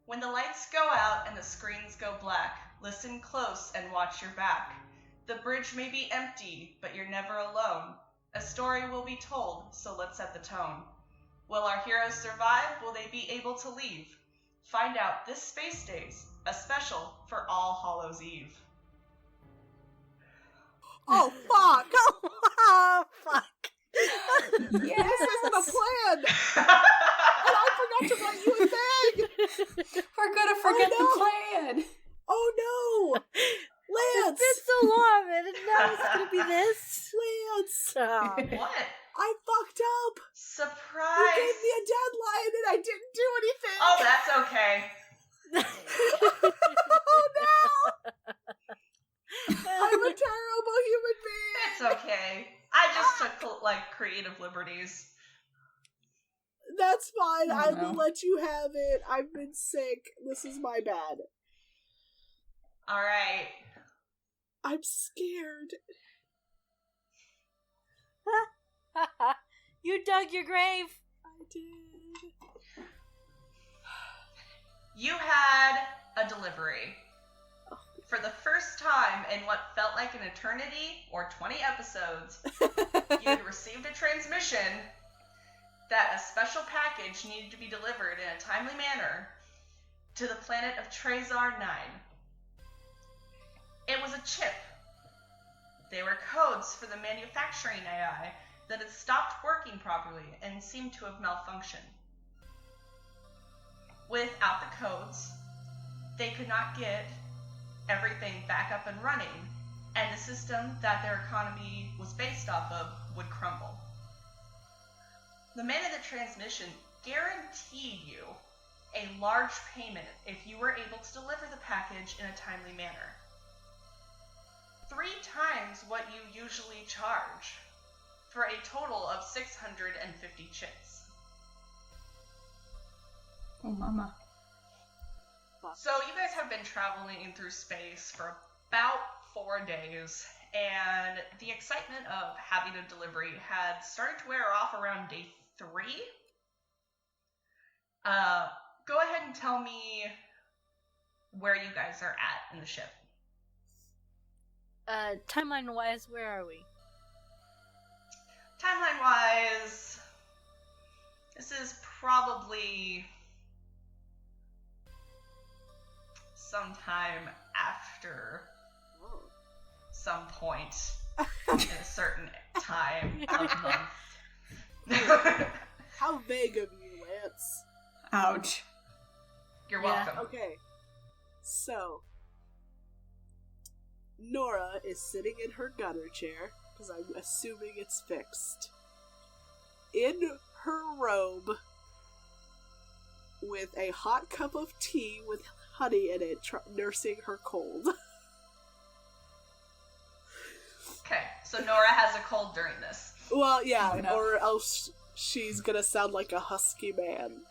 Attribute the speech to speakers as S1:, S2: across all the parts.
S1: When the lights go out and the screens go black, listen close and watch your back. The bridge may be empty, but you're never alone. A story will be told, so let's set the tone. Will our heroes survive? Will they be able to leave? Find out this Space Daze, a special for All Hallows Eve.
S2: Oh, fuck! Oh, fuck!
S3: Yeah.
S2: This isn't a plan! And I forgot to write you a thing!
S3: We're gonna forget the plan!
S2: Oh no! Lance!
S4: It's been so long, I didn't know it was gonna be this.
S2: Lance!
S1: What?
S2: I fucked up!
S1: Surprise!
S2: You gave me a deadline and I didn't do anything!
S1: Oh, that's okay.
S2: Oh no! I'm a terrible human being!
S1: It's okay. I just took, creative liberties.
S2: That's fine, I
S3: know.
S2: will let you have it. I've been sick. This is my bad.
S1: Alright.
S2: I'm scared.
S4: You dug your grave.
S2: I did.
S1: You had a delivery. For the first time in what felt like an eternity or 20 episodes, you had received a transmission that a special package needed to be delivered in a timely manner to the planet of Trezar 9. It was a chip. They were codes for the manufacturing AI that had stopped working properly and seemed to have malfunctioned. Without the codes, they could not get everything back up and running, and the system that their economy was based off of would crumble. The man of the transmission guaranteed you a large payment if you were able to deliver the package in a timely manner. 3 times what you usually charge, for a total of 650 chips.
S3: Oh, mama.
S1: So you guys have been traveling through space for about 4 days, and the excitement of having a delivery had started to wear off around day 3. Go ahead and tell me where you guys are at in the ship.
S4: Timeline-wise, where are we?
S1: Timeline-wise, this is probably sometime after some point in a certain time of month.
S2: How vague of you, Lance.
S3: Ouch.
S1: You're
S4: Yeah.
S1: welcome.
S2: Okay. So, Nora is sitting in her gunner chair, because I'm assuming it's fixed, in her robe, with a hot cup of tea with honey in it, nursing her cold.
S1: Okay, so Nora has a cold during this.
S2: Well, yeah,
S3: Oh, no.
S2: or else she's gonna sound like a husky man.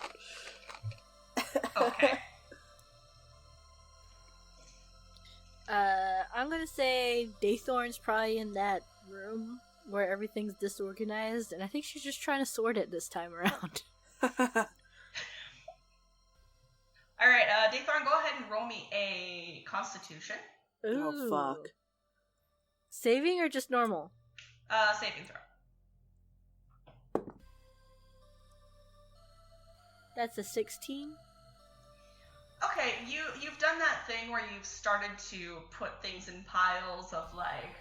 S1: Okay.
S4: I'm gonna say Daythorn's probably in that room where everything's disorganized, and I think she's just trying to sort it this time around.
S1: Alright, Daythorn, go ahead and roll me a Constitution.
S2: Oh,
S4: Ooh.
S2: fuck.
S4: Saving or just normal?
S1: Saving throw.
S4: That's a 16.
S1: Okay, you've done that thing where you've started to put things in piles of like,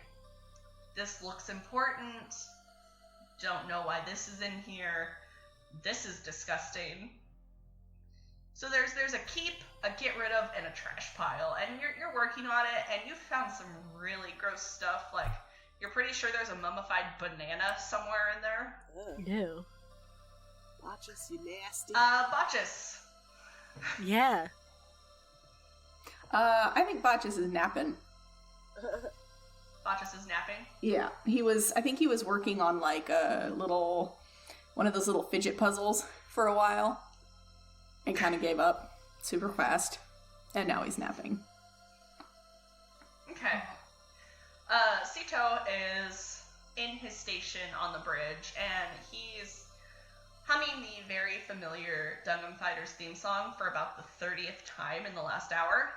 S1: this looks important, don't know why this is in here, this is disgusting. So there's a keep, a get rid of, and a trash pile, and you're working on it, and you've found some really gross stuff, like, you're pretty sure there's a mummified banana somewhere in there.
S2: Ugh.
S4: No.
S2: Botchus, you nasty.
S1: Botchus.
S4: Yeah.
S3: I think Botchus is napping.
S1: Botchus is napping.
S3: Yeah, I think he was working on like one of those little fidget puzzles for a while and kind of gave up super fast, and now he's napping.
S1: Okay. Sito is in his station on the bridge, and he's humming the very familiar Dungeon Fighters theme song for about the 30th time in the last hour.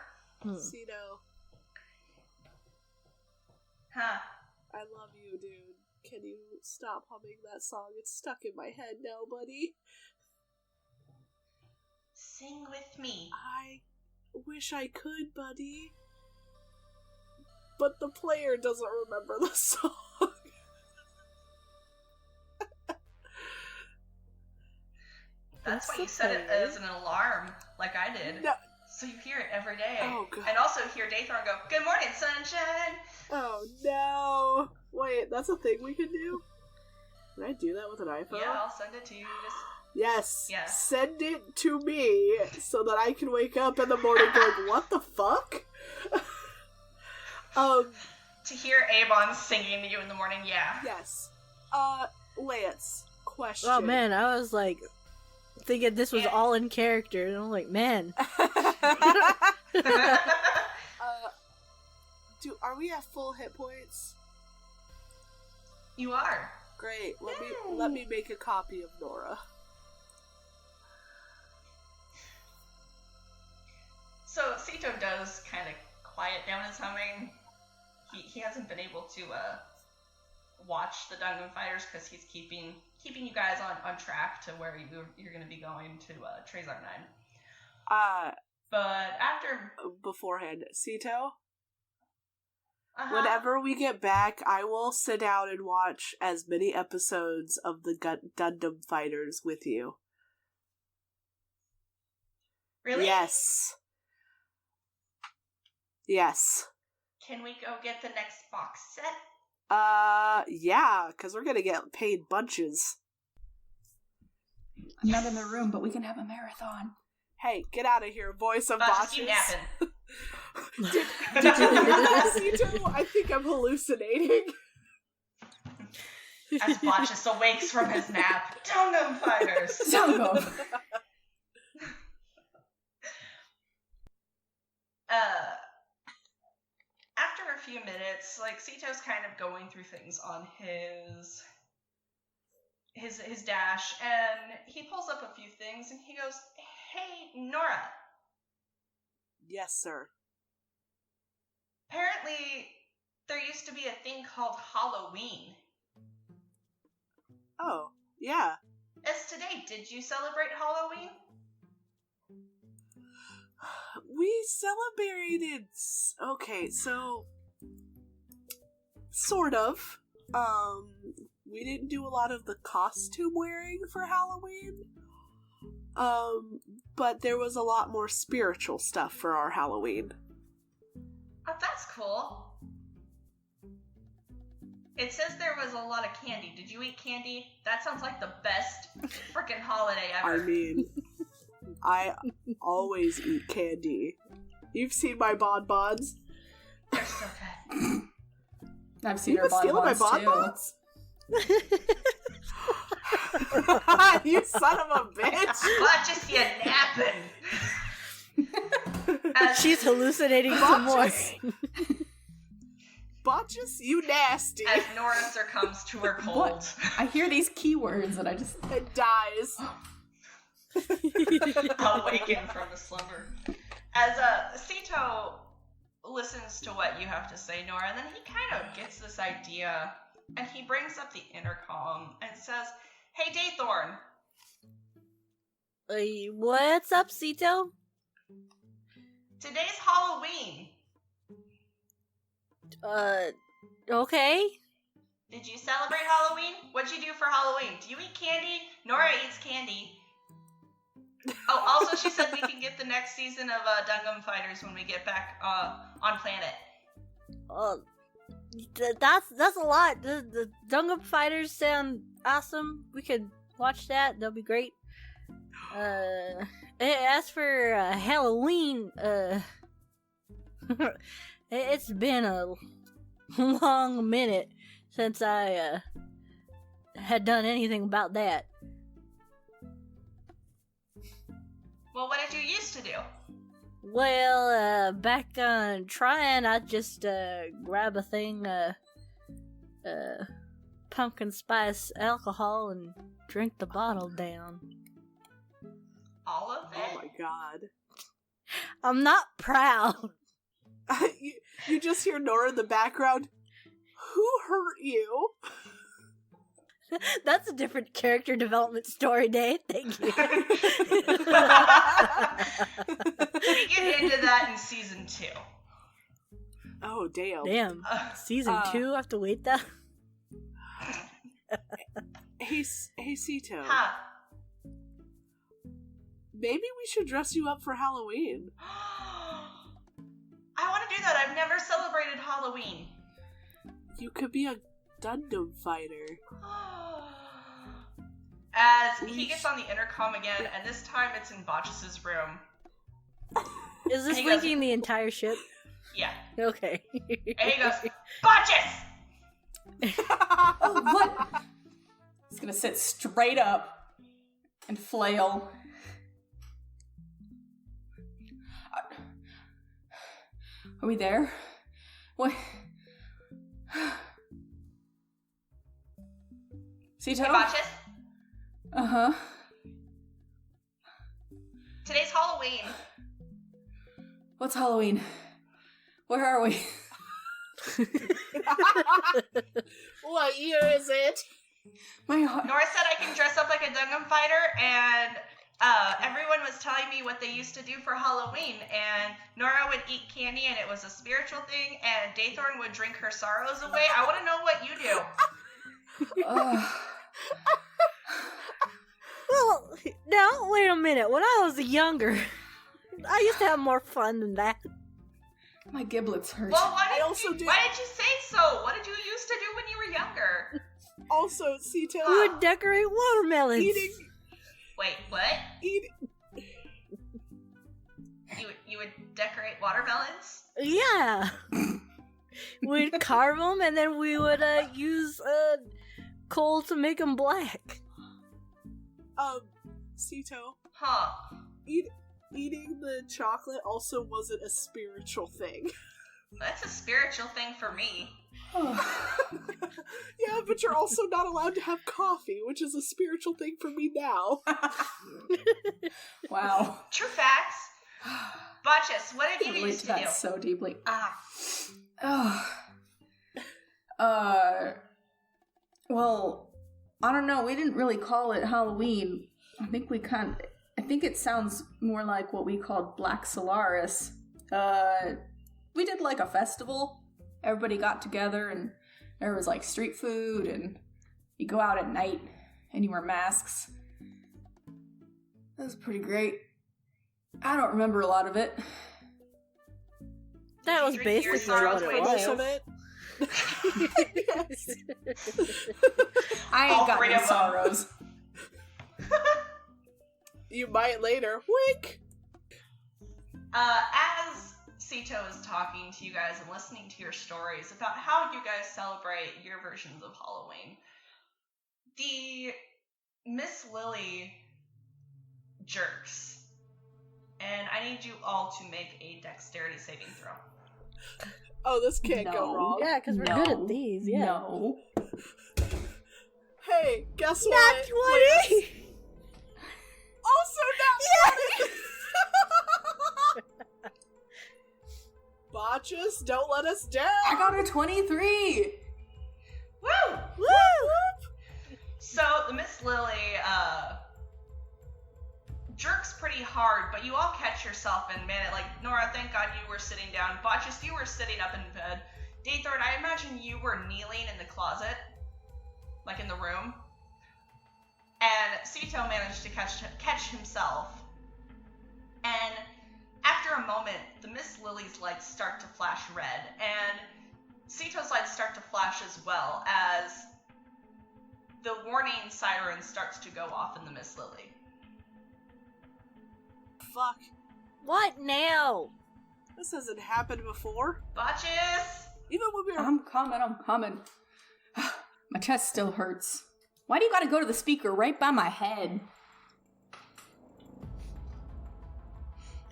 S2: Cito.
S1: Huh.
S2: I love you, dude. Can you stop humming that song? It's stuck in my head now, buddy.
S1: Sing with me.
S2: I wish I could, buddy. But the player doesn't remember the song.
S1: That's why you set it as an alarm, like I did. No. So you hear it every day.
S2: Oh, God.
S1: And also hear Daythorn go, "Good morning, sunshine!"
S2: Oh, no. Wait, that's a thing we can do? Can I do that with an iPhone?
S1: Yeah, I'll send it to you.
S2: Yes.
S1: Yes.
S2: Send it to me so that I can wake up in the morning going, what the fuck?
S1: To hear Avon singing to you in the morning, yeah.
S2: Yes. Lance, question.
S4: Oh, man, I was like, thinking this was all in character, and I'm like, man.
S2: Are we at full hit points?
S1: You are.
S2: Great. Let me make a copy of Nora.
S1: So Cito does kind of quiet down his humming. He hasn't been able to watch the Dungeon Fighters because he's keeping you guys on track to where you're going to be going to Trezor 9. But after
S2: beforehand, Cito. Whenever we get back, I will sit down and watch as many episodes of the Gundam Fighters with you.
S1: Really?
S2: Yes. Yes.
S1: Can we go get the next box set?
S2: Yeah, because we're gonna get paid bunches.
S3: I'm not in the room, but we can have a marathon.
S2: Hey, get out of here, voice of
S1: Just keep
S2: botches.
S1: napping.
S2: Did you hear that, Cito? I think I'm hallucinating.
S1: As Botchus awakes from his nap, Dungeon Fighters!
S3: Dungeon!
S1: After a few minutes, like, Cito's kind of going through things on his dash, and he pulls up a few things, and he goes, "Hey, Nora."
S2: Yes, sir.
S1: Apparently, there used to be a thing called Halloween.
S2: Oh, yeah.
S1: As today, did you celebrate Halloween?
S2: We celebrated... Okay, so... Sort of. We didn't do a lot of the costume wearing for Halloween. But there was a lot more spiritual stuff for our Halloween.
S1: Oh, that's cool. It says there was a lot of candy. Did you eat candy? That sounds like the best freaking holiday ever.
S2: I mean, I always eat candy. You've seen my bonbons?
S1: They're so good.
S3: I've seen her bonbons
S2: bonbons? You son of a bitch!
S1: Botchus, you napping.
S4: She's hallucinating some more.
S2: Botchus, you nasty.
S1: As Nora succumbs to her cold.
S3: What? I hear these keywords and I just...
S2: It dies.
S1: Awaken from the slumber. As Cito listens to what you have to say, Nora, and then he kind of gets this idea, and he brings up the intercom and says, "Hey, Daythorn."
S4: What's up, Cito?
S1: Today's Halloween.
S4: Okay.
S1: Did you celebrate Halloween? What'd you do for Halloween? Do you eat candy? Nora eats candy. Oh, also she said we can get the next season of Dungeon Fighters when we get back on planet.
S4: That's a lot. The Dungeon Fighters sound awesome. We could watch that. That'll be great. As for Halloween, it's been a long minute since I had done anything about that.
S1: Well, what did you used to do?
S4: Well, back on trying, I just grab a thing, pumpkin spice alcohol and drink the bottle down.
S1: All of it?
S2: Oh my god.
S4: I'm not proud.
S2: You just hear Nora in the background. Who hurt you?
S4: That's a different character development story, Dave. Thank you.
S1: We get into that in season 2.
S2: Oh, damn.
S4: Damn. Season 2? I have to wait that?
S2: Hey, Sito.
S1: Huh.
S2: Maybe we should dress you up for Halloween.
S1: I want to do that. I've never celebrated Halloween.
S2: You could be a Gundam fighter.
S1: As he gets on the intercom again, and this time it's in Botchus' room.
S4: Is this
S1: He goes-
S4: linking the entire ship?
S1: Yeah.
S4: Okay.
S1: And he goes, Botchus!
S3: Oh, what? He's gonna sit straight up and flail. Are we there? What? Sito?
S1: Hey, Botchus.
S3: Uh-huh.
S1: Today's Halloween.
S3: What's Halloween? Where are we?
S2: What year is it?
S3: My heart.
S1: Nora said I can dress up like a Gundam fighter, and everyone was telling me what they used to do for Halloween, and Nora would eat candy, and it was a spiritual thing, and Daythorn would drink her sorrows away. I want to know what you do.
S4: Well, now, wait a minute. When I was younger, I used to have more fun than that.
S3: My giblets hurt.
S1: Well,
S2: I also did-
S1: why did you say so? What did you used to do when you were younger?
S2: Also, Sito.
S4: We would decorate watermelons.
S1: Wait, what? You would decorate watermelons?
S4: Yeah. We'd carve them, and then we would use coal to make them black.
S2: Sito.
S1: Huh.
S2: Eating the chocolate also wasn't a spiritual thing.
S1: That's a spiritual thing for me.
S2: Yeah, but you're also not allowed to have coffee, which is a spiritual thing for me now.
S3: Wow.
S1: True facts. Botchus, what have
S3: I
S1: you
S3: relate
S1: used
S3: to
S1: to do?
S3: that so deeply.
S1: Ah.
S3: Well, I don't know. We didn't really call it Halloween. I think it sounds more like what we called Black Solaris. We did like a festival. Everybody got together and there was like street food and you go out at night and you wear masks. That was pretty great. I don't remember a lot of it.
S4: That was
S1: Drink your
S4: basically
S1: sorrows
S4: what
S1: away.
S4: it
S2: Most
S4: was.
S2: of it.
S3: I
S1: All
S3: ain't got
S1: three
S3: no
S1: of them.
S3: sorrows.
S2: You might later. Wink!
S1: As Sito is talking to you guys and listening to your stories about how you guys celebrate your versions of Halloween, the Miss Lily jerks. And I need you all to make a dexterity saving throw.
S2: Oh, this can't go
S3: No.
S2: wrong.
S4: Yeah, because we're good at these, yeah.
S3: No.
S2: Hey, guess
S4: Not
S2: what?
S4: 20!
S2: Also not 20! Botchus, don't let us down!
S3: I got a 23!
S1: Woo!
S4: Woo!
S1: So the Miss Lily jerks pretty hard, but you all catch yourself and man it. Like Nora, thank God you were sitting down. Botchus, you were sitting up in bed. Daythorn, I imagine you were kneeling in the closet, like in the room. And Sito managed to catch himself. And after a moment, the Miss Lily's lights start to flash red, and Sito's lights start to flash as well as the warning siren starts to go off in the Miss Lily.
S2: Fuck.
S4: What now?
S2: This hasn't happened before.
S1: Botchus!
S2: Even when we were...
S3: I'm coming. My chest still hurts. Why do you gotta go to the speaker right by my head?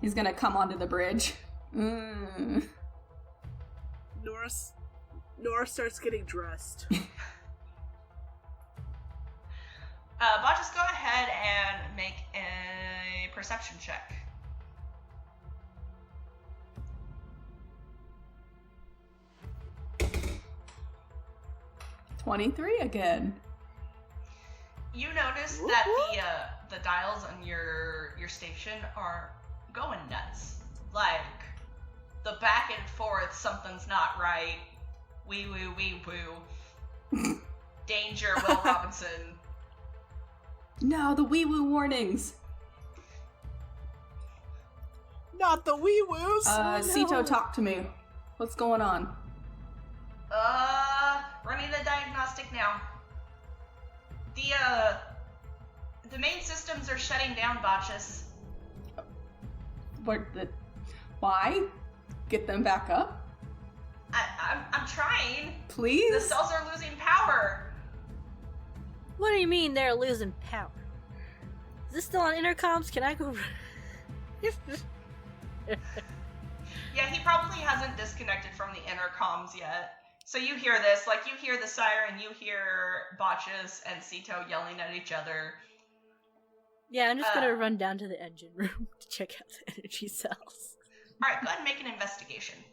S3: He's gonna come onto the bridge.
S2: Nora starts getting dressed.
S1: perception check.
S3: $23 again.
S1: You notice that the dials on your station are going nuts. Like, the back and forth, something's not right. Wee woo, wee woo. Danger, Will Robinson.
S3: No, the wee woo warnings.
S2: Not the wee woos.
S3: Sito, talk to me. What's going on?
S1: Running the diagnostic now. The main systems are shutting down, Botchus.
S3: Why? Get them back up?
S1: I'm trying.
S3: Please?
S1: The cells are losing power.
S4: What do you mean they're losing power? Is this still on intercoms? Can I go?
S1: Yeah, he probably hasn't disconnected from the intercoms yet. So you hear this, like you hear the siren, you hear Botchus and Sito yelling at each other.
S4: Yeah, I'm just gonna run down to the engine room to check out the energy cells.
S1: Alright, go ahead and make an investigation.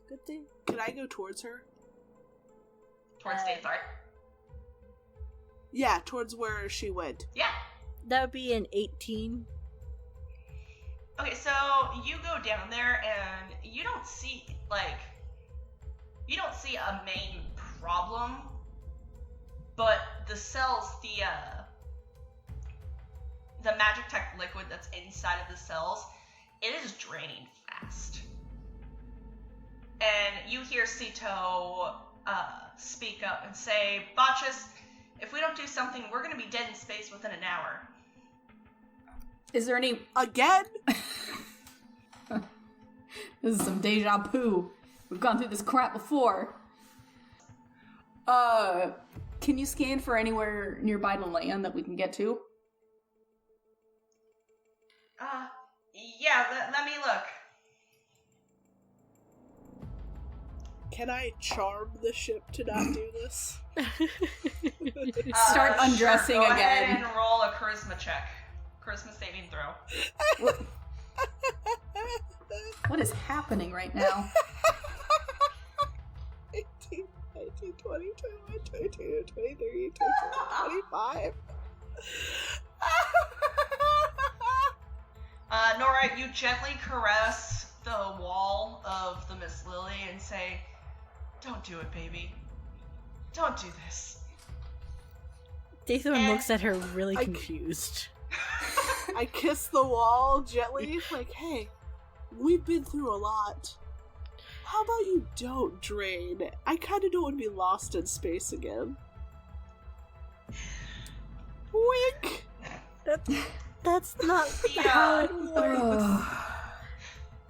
S2: Good thing. Can I go towards her?
S1: Towards Dathart?
S2: Yeah, towards where she went.
S1: Yeah.
S4: That would be an 18.
S1: Okay, so you go down there and you don't see a main problem, but the cells, the magic tech liquid that's inside of the cells, it is draining fast. And you hear Sito speak up and say, Botchus, if we don't do something, we're going to be dead in space within an hour.
S3: Is there any...
S2: Again?
S3: This is some deja vu. We've gone through this crap before. Can you scan for anywhere nearby to land that we can get to?
S1: Yeah, let me look.
S2: Can I charm the ship to not do this?
S3: Start undressing
S1: sure. Go
S3: again.
S1: ahead and roll a charisma check. Charisma saving throw.
S3: What is happening right now?
S2: 18, 19, 20, 21, 22, 23, 24, 25.
S1: Nora, you gently caress the wall of the Miss Lily and say, don't do it, baby. Don't do this.
S4: Dathorn looks at her really confused.
S2: I kiss the wall gently, like, hey, we've been through a lot. How about you don't drain? I kind of don't want to be lost in space again. Wink!
S4: That's not how it works.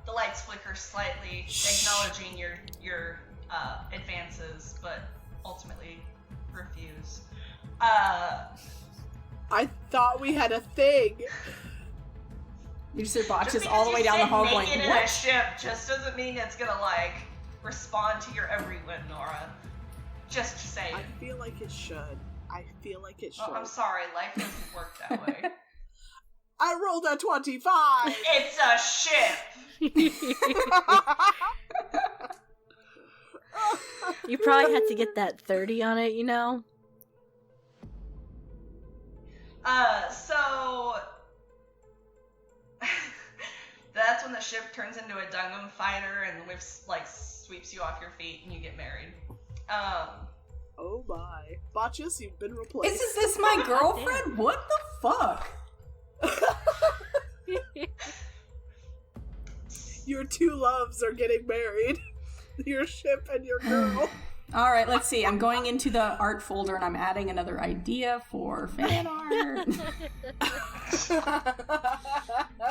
S1: The lights flicker slightly, acknowledging your advances, but ultimately refuse.
S2: I thought we had a thing.
S3: You just hear Botchus
S1: Just
S3: all the way down the hall going,
S1: naked in
S3: what?
S1: a ship just doesn't mean it's gonna, respond to your every whim, Nora. Just saying.
S2: I feel like it should.
S1: Oh, I'm sorry, life doesn't work that way.
S2: I rolled a 25!
S1: It's a ship!
S4: You probably had to get that 30 on it, you know?
S1: So... that's when the ship turns into a Dungum fighter and lifts, sweeps you off your feet and you get married.
S2: Oh my. Botchus, you've been replaced.
S3: Is this my girlfriend? What the fuck?
S2: Your two loves are getting married. Your ship and your girl.
S3: Alright, let's see. I'm going into the art folder and I'm adding another idea for fan art.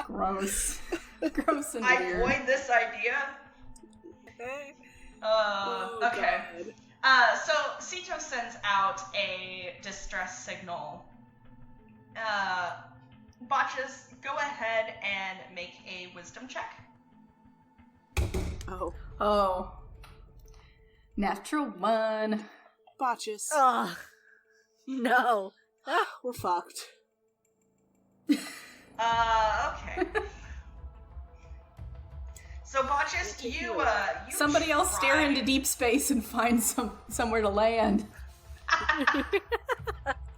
S3: Gross. Gross and
S1: I
S3: weird.
S1: void this idea. Okay.
S2: God.
S1: So Sito sends out a distress signal. Botchus, go ahead and make a wisdom check.
S2: Oh.
S3: Natural 1.
S2: Botchus.
S4: Ugh. No.
S2: We're fucked.
S1: Okay. So, Botches, you
S3: Somebody else stare into deep space and find somewhere to land.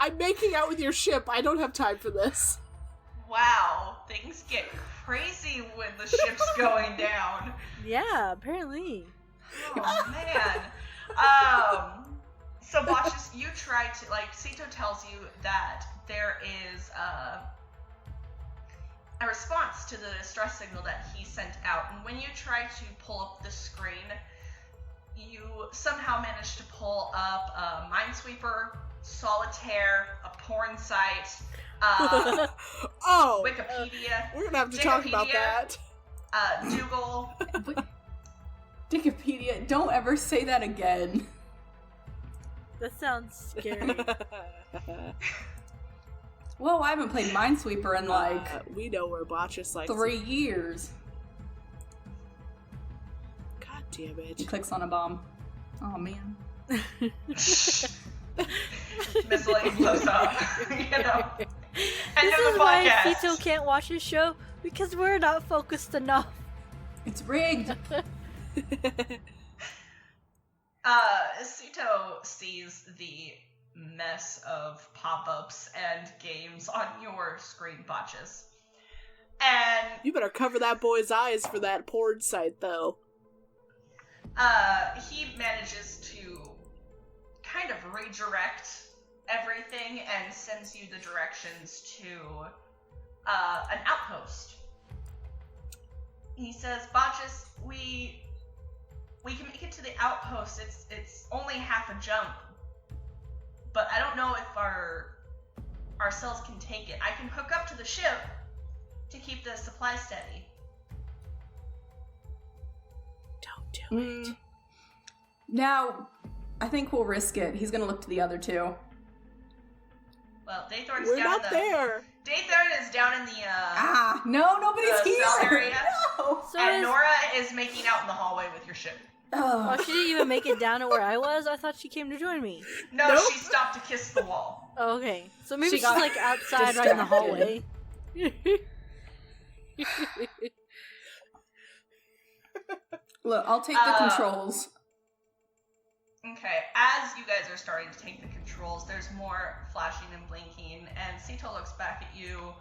S2: I'm making out with your ship. I don't have time for this.
S1: Wow, things get crazy when the ship's going down.
S4: Yeah, apparently.
S1: Oh, man. So, Botches, you try to, like, Sito tells you that there is a response to the distress signal that he sent out, and when you try to pull up the screen, you somehow manage to pull up a Minesweeper, Solitaire, a porn site,
S2: Oh!
S1: Wikipedia,
S2: We're gonna have to talk about
S1: Wikipedia,
S2: that.
S1: Dougal.
S3: Wikipedia, don't ever say that again.
S4: That sounds scary.
S3: Whoa, I haven't played Minesweeper in like
S2: we know where Botchus likes
S3: 3 years.
S2: God damn
S3: He
S2: it.
S3: clicks on a bomb. Oh man.
S1: Miscellany blows up. You know. End
S4: This
S1: of
S4: is
S1: the
S4: why
S1: podcast.
S4: Sito can't watch his show, because we're not focused enough.
S3: It's rigged.
S1: Sito sees the mess of pop-ups and games on your screen, Botches. And
S2: You better cover that boy's eyes for that porn site, though.
S1: he manages to kind of redirect everything and sends you the directions to an outpost. He says, Botches, we can make it to the outpost. It's only half a jump, but I don't know if our cells can take it. I can hook up to the ship to keep the supply steady.
S2: Don't do it.
S3: Now, I think we'll risk it. He's gonna look to the other two.
S1: Well, Daythorn's
S2: We're
S1: down
S2: not
S1: in the...
S2: there.
S1: Daythorn is down in the,
S3: No, nobody's
S1: the
S3: here!
S1: cell area.
S3: No!
S4: So
S1: And
S4: is...
S1: Nora is making out in the hallway with your ship.
S3: Oh.
S4: Oh, she didn't even make it down to where I was? I thought she came to join me.
S1: No,
S2: Nope.
S1: she stopped to kiss the wall.
S4: Oh, okay. So maybe
S3: She
S4: she's
S3: got
S4: like outside right in the hallway.
S3: Look, I'll take the controls.
S1: Okay, as you guys are starting to take the controls, there's more flashing and blinking, and Sito looks back at you,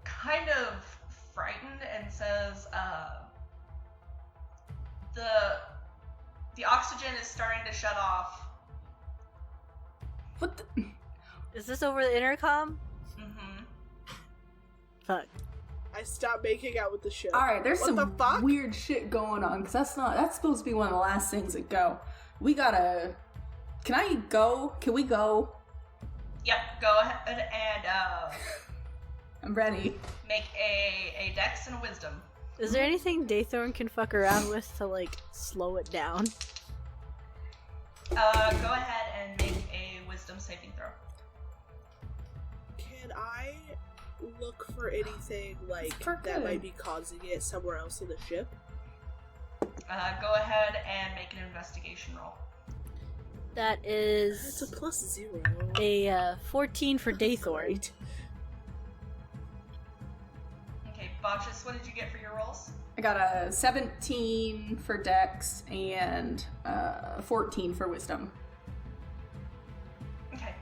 S1: kind of frightened, and says, the oxygen is starting to shut off.
S3: What the?
S4: Is this over the intercom?
S1: Mm-hmm.
S4: Fuck.
S2: I stopped making out with the ship.
S3: Alright, there's
S2: What the
S3: some
S2: fuck?
S3: weird shit going on, because that's supposed to be one of the last things that go. We gotta... Can we go?
S1: Yep, go ahead and,
S3: I'm ready.
S1: make a dex and a wisdom.
S4: Is there anything Daythorn can fuck around with to, like, slow it down?
S1: Go ahead and make a wisdom saving throw.
S2: Can I look for anything, like,
S3: For
S2: that
S3: good.
S2: might be causing it somewhere else in the ship?
S1: Go ahead and make an investigation roll.
S4: That
S2: It's
S4: is
S2: a +0.
S4: a 14 for Daythorn.
S2: Right.
S1: Okay, Botches, what did you get for your rolls?
S3: I got a 17 for Dex and 14 for Wisdom.
S1: Okay.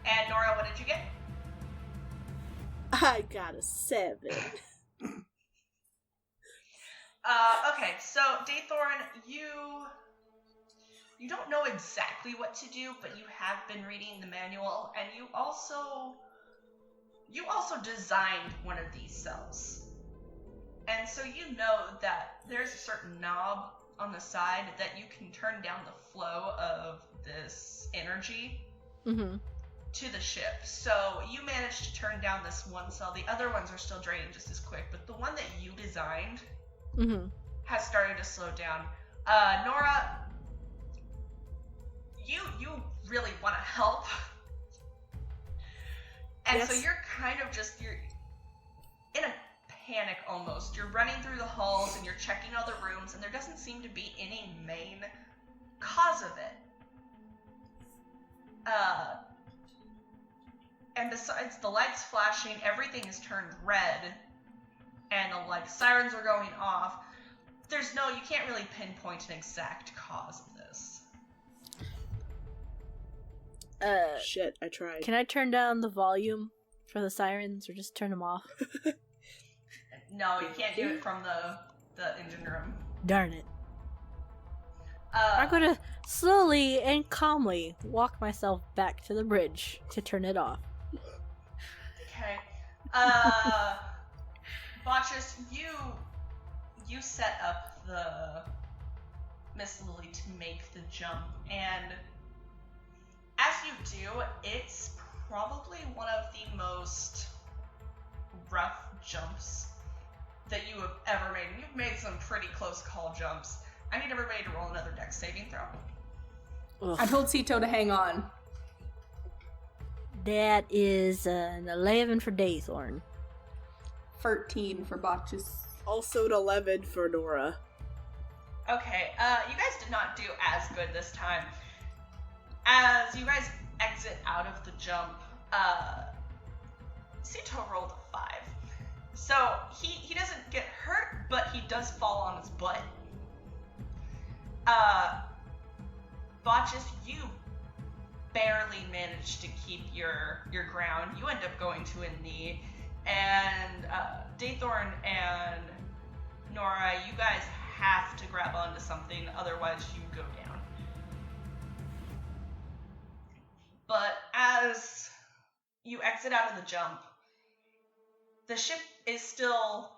S1: And Nora, what did you get?
S2: I got a 7.
S1: Okay, so Daythorn, you don't know exactly what to do, but you have been reading the manual, and you also designed one of these cells. And so you know that there's a certain knob on the side that you can turn down the flow of this energy
S4: Mm-hmm.
S1: to the ship. So you managed to turn down this one cell. The other ones are still draining just as quick, but the one that you designed
S4: Mm-hmm.
S1: has started to slow down. Nora, you really want to help. And so
S2: Yes.
S1: you're kind of you're in a panic almost. You're running through the halls and you're checking all the rooms, and there doesn't seem to be any main cause of it. And besides the lights flashing, everything is turned red, and the sirens are going off. You can't really pinpoint an exact cause of this.
S2: Shit, I tried.
S4: Can I turn down the volume for the sirens, or just turn them off?
S1: No, you can't do it from the engine room.
S4: Darn it. I'm gonna slowly and calmly walk myself back to the bridge to turn it off.
S1: Okay. Botchus, you set up the Miss Lily to make the jump, and as you do, it's probably one of the most rough jumps that you have ever made. You've made some pretty close call jumps. I need everybody to roll another dex saving throw.
S3: Ugh. I told Sito to hang on.
S4: That is an 11 for Daythorn.
S3: 13 for Botchus.
S2: Also an 11 for Nora.
S1: Okay, you guys did not do as good this time. As you guys exit out of the jump, Sito rolled a 5. So, he doesn't get hurt, but he does fall on his butt. Botchus, you barely managed to keep your ground. You end up going to a knee, and Daythorn and Nora, you guys have to grab onto something, otherwise you go down. But as you exit out of the jump, the ship is still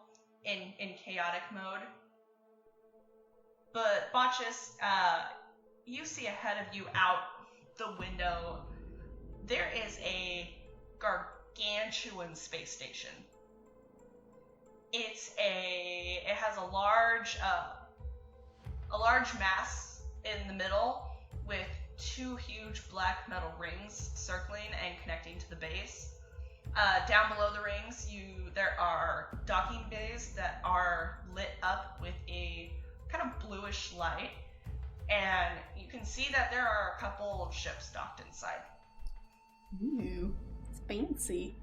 S1: in chaotic mode. But Botchus, you see ahead of you out the window, there is a gargantuan space station. It has a large mass in the middle with 2 huge black metal rings circling and connecting to the base. Down below the rings, there are docking bays that are lit up with a kind of bluish light, and you can see that there are a couple of ships docked inside.
S3: Ooh, it's fancy.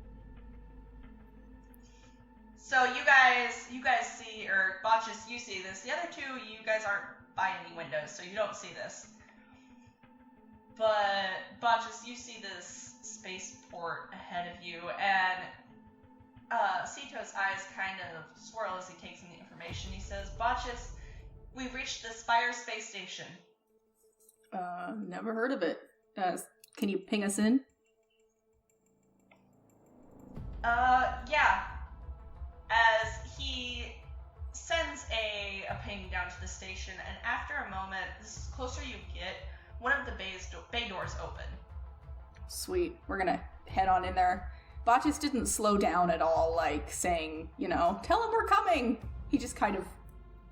S1: So you guys see, or Botchus, you see this. The other two, you guys aren't by any windows, so you don't see this. But Botchus, you see this spaceport ahead of you, and Sito's eyes kind of swirl as he takes in the information. He says, Botchus, we've reached the Spire Space Station.
S3: Never heard of it. Can you ping us in?
S1: Yeah. As he sends a ping down to the station, and after a moment, the closer you get, one of the bay doors open.
S3: Sweet. We're gonna head on in there. Botchus didn't slow down at all, like saying, tell him we're coming. He just kind of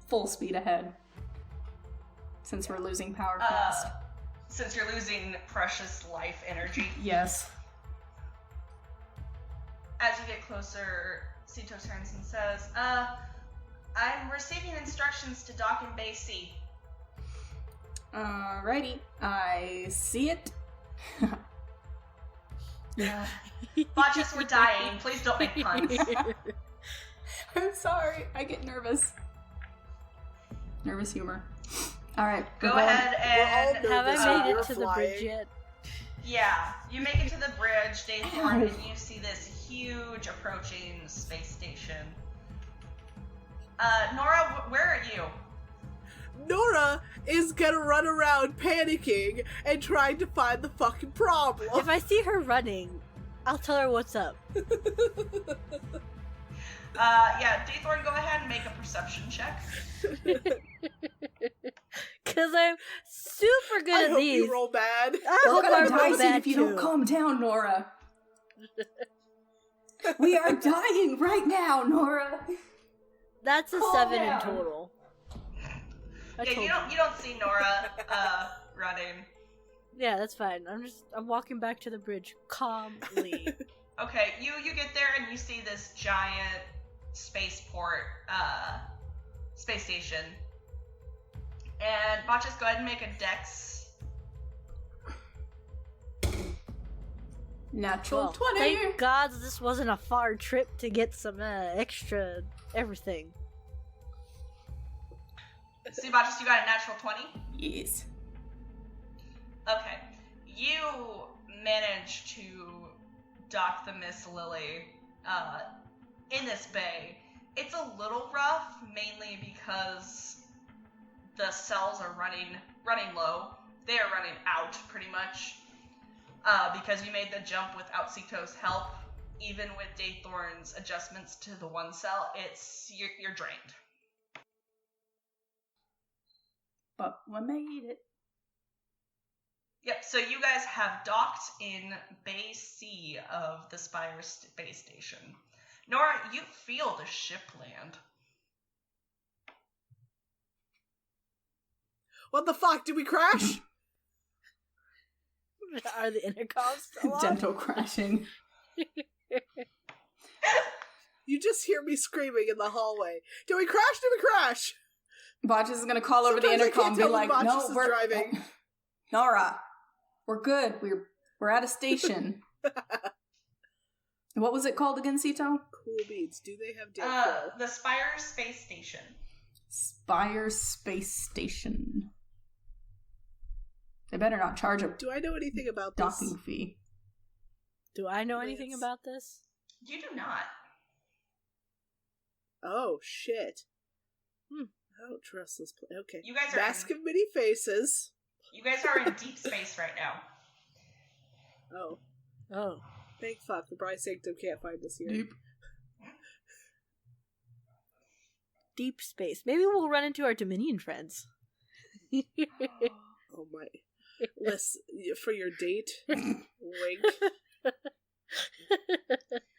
S3: full speed ahead. Since we're losing power fast.
S1: Since you're losing precious life energy.
S3: Yes.
S1: As you get closer, Sito turns and says, I'm receiving instructions to dock in Bay C.
S3: Alrighty. I see it.
S1: Botchus, we're dying. Please don't make puns.
S3: I'm sorry. I get nervous. Nervous humor. Alright.
S1: Go ahead and...
S4: Have I made it to
S2: flying.
S4: the bridge yet?
S1: Yeah. You make it to the bridge, Daythorn, and you see this huge approaching space station. Nora, where are you?
S2: Nora is gonna run around panicking and trying to find the fucking problem.
S4: If I see her running, I'll tell her what's up.
S1: Yeah, Daythorn, go ahead and make a perception check.
S4: Because I'm super good
S2: I
S4: at
S2: hope
S4: these.
S2: you roll bad.
S4: I
S3: We're
S4: hope I
S3: gonna
S4: roll
S3: die
S4: bad
S3: if you
S4: too.
S3: don't calm down, Nora. We are dying right now, Nora.
S4: That's a
S3: Calm
S4: 7
S3: down.
S4: in total.
S1: Yeah, you don't see Nora running.
S4: Yeah, that's fine. I'm walking back to the bridge calmly.
S1: Okay, you get there and you see this giant spaceport space station. And Botchus, go ahead and make a dex.
S3: Natural 20!
S4: Thank God this wasn't a far trip to get some extra everything.
S1: See, Botchus, you got a natural 20?
S3: Yes.
S1: Okay. You managed to dock the Miss Lily in this bay. It's a little rough, mainly because the cells are running low. They are running out, pretty much. Because you made the jump without Sito's help. Even with Daythorn's adjustments to the one cell, you're drained.
S3: But we made it.
S1: Yep, so you guys have docked in Bay C of the Spire Space Station. Nora, you feel the ship land.
S2: What the fuck? Did we crash?
S4: Are the intercoms still on?
S3: Gentle crashing.
S2: You just hear me screaming in the hallway. Did we crash? Did we crash?
S3: Botches is gonna call over the
S2: Sometimes I
S3: intercom
S2: can't
S3: and be
S2: tell
S3: like,
S2: when
S3: no,
S2: Botches is
S3: we're
S2: driving.
S3: Nora, we're good. We're at a station. What was it called again, Sito?
S2: Cool beans. Do they have data?
S1: The Spire Space Station.
S3: Spire Space Station. They better not charge a
S2: Do I know anything about
S3: docking
S2: this?
S3: fee.
S4: Do I know anything
S2: Lance.
S4: about this?
S1: You do not.
S2: Oh, shit. I don't trust this place. Okay.
S1: You guys are
S2: Mask of many faces.
S1: You guys are in deep space right now.
S2: Oh.
S4: Oh.
S2: Thank fuck. The Bride Sanctum can't find us here.
S4: Deep space. Maybe we'll run into our Dominion friends.
S2: Oh my. Listen, for your date, wink.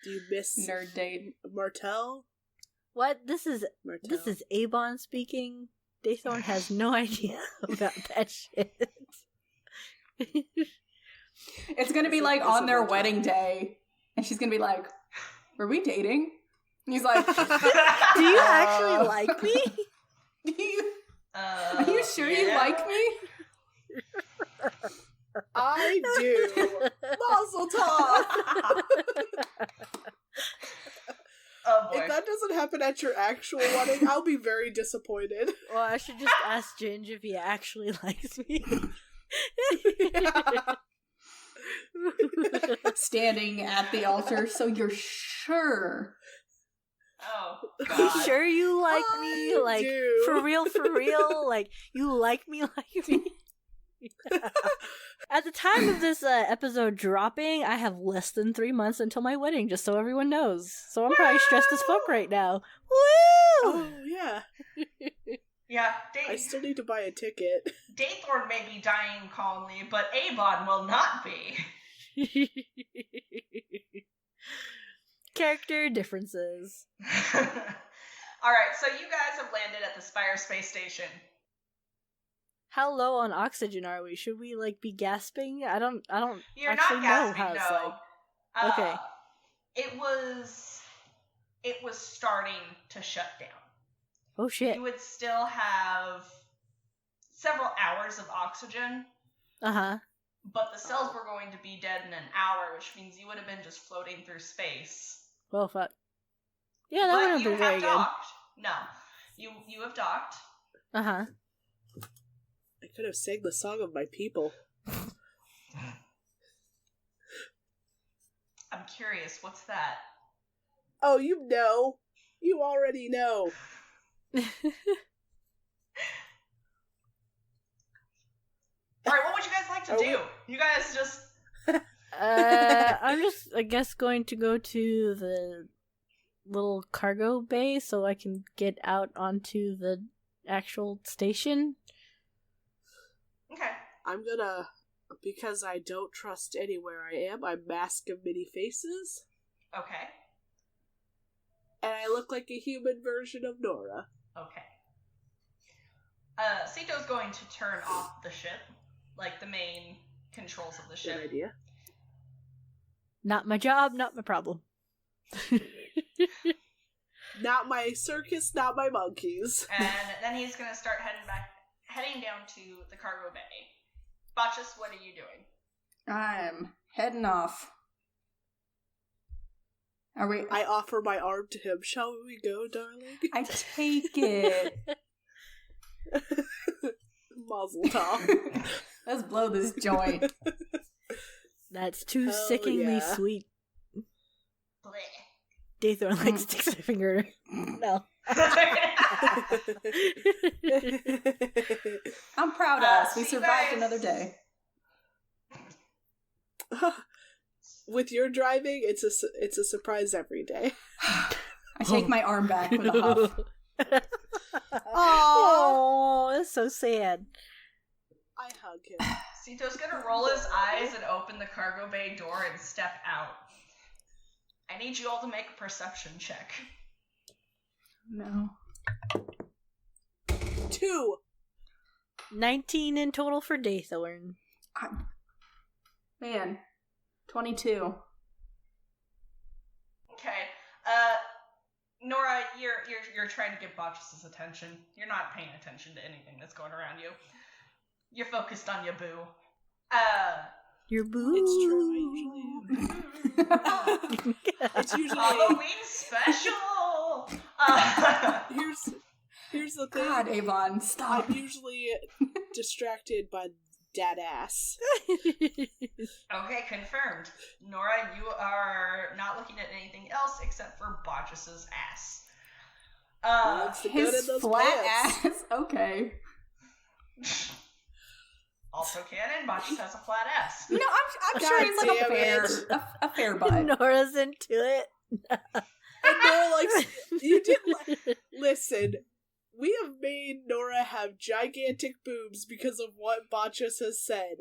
S2: Do you miss
S3: Nerd date.
S2: Martel?
S4: What? This is
S2: Martel.
S4: Avon speaking. Daythorn has no idea about that shit.
S3: It's gonna be
S2: Is it-
S3: like
S2: is
S3: on
S2: it
S3: their
S2: Martel?
S3: wedding day, and she's gonna be like, "Were we dating?" And he's like,
S4: Do you actually like me?
S3: Are you sure you like me?
S2: I do. Mazel tov!
S1: Oh boy.
S2: If that doesn't happen at your actual wedding, I'll be very disappointed.
S4: Well, I should just ask Ginge if he actually likes me.
S3: Standing at the altar, so you're sure.
S1: Oh
S4: You
S1: god.
S4: sure you like me?
S2: I
S4: Like,
S2: do.
S4: for real? Like, you like me? At the time of this episode dropping, I have less than 3 months until my wedding, just so everyone knows. So I'm probably stressed as fuck right now. Woo!
S2: Oh, yeah.
S1: Yeah,
S2: I still need to buy a ticket.
S1: Daythorn may be dying calmly, but Avon will not be.
S4: Character differences.
S1: Alright, so you guys have landed at the Spire Space Station.
S4: How low on oxygen are we? Should we like be gasping? I don't
S1: You're
S4: actually
S1: not
S4: know
S1: gasping,
S4: how it's
S1: no.
S4: like. Okay.
S1: It was starting to shut down.
S4: Oh shit.
S1: You would still have several hours of oxygen,
S4: Uh-huh.
S1: but the cells were going to be dead in an hour, which means you would have been just floating through space.
S4: Well, fuck. Yeah, that
S1: But
S4: wouldn't
S1: you
S4: be very
S1: have
S4: good.
S1: docked. No. You have docked.
S4: Uh-huh.
S2: I could have sang the song of my people.
S1: I'm curious, what's that?
S2: Oh, you know. You already know.
S1: Alright, what would you guys like to
S2: Are
S1: do? You guys just...
S4: I'm just, I guess, going to go to the little cargo bay so I can get out onto the actual station.
S1: Okay.
S2: I'm gonna, because I don't trust anywhere I am, I'm Mask of Many Faces,
S1: Okay.
S2: and I look like a human version of Nora.
S1: Okay. Sito's going to turn off the ship, like the main controls of the
S2: Good
S1: ship.
S2: idea.
S4: Not my job, not my problem.
S2: Not my circus, not my monkeys.
S1: And then he's going to start heading down to the cargo bay. Botchus, what are you doing?
S3: I'm heading off Are we?
S2: I offer my arm to him. Shall we go, darling?
S3: I take it.
S2: Mazel tov.
S3: Let's blow this joint.
S4: That's too
S2: Hell
S4: sickeningly
S2: yeah.
S4: sweet.
S1: Bleh.
S4: Daythorn like sticks her finger. No.
S3: I'm proud of us. We
S1: so you
S3: survived
S1: guys-
S3: another day.
S2: With your driving, it's a surprise every day.
S3: I take my arm back with a huff.
S4: Oh, that's so sad.
S2: I hug him.
S1: Sito's gonna roll his eyes and open the cargo bay door and step out. I need you all to make a perception check.
S3: No.
S2: 2.
S4: 19 in total for Daythorn.
S3: Man. 22.
S1: Okay. Nora, you're trying to get Botchus' attention. You're not paying attention to anything that's going around you. You're focused on your boo.
S4: Your boo.
S2: It's true, I usually am. It's usually
S1: Halloween special!
S2: Here's the thing.
S3: God, Avon, stop.
S2: I'm usually distracted by dad ass.
S1: Okay, confirmed. Nora, you are not looking at anything else except for Botchus' ass.
S2: What's the good
S3: His
S2: in those
S3: flat
S2: pants?
S3: ass. Okay.
S1: Also canon, Botchus has a flat ass.
S3: No, I'm sure he's like
S2: God damn
S3: a fair butt.
S4: Nora's into it.
S2: And Nora likes you didn't listen. We have made Nora have gigantic boobs because of what Botchus has said.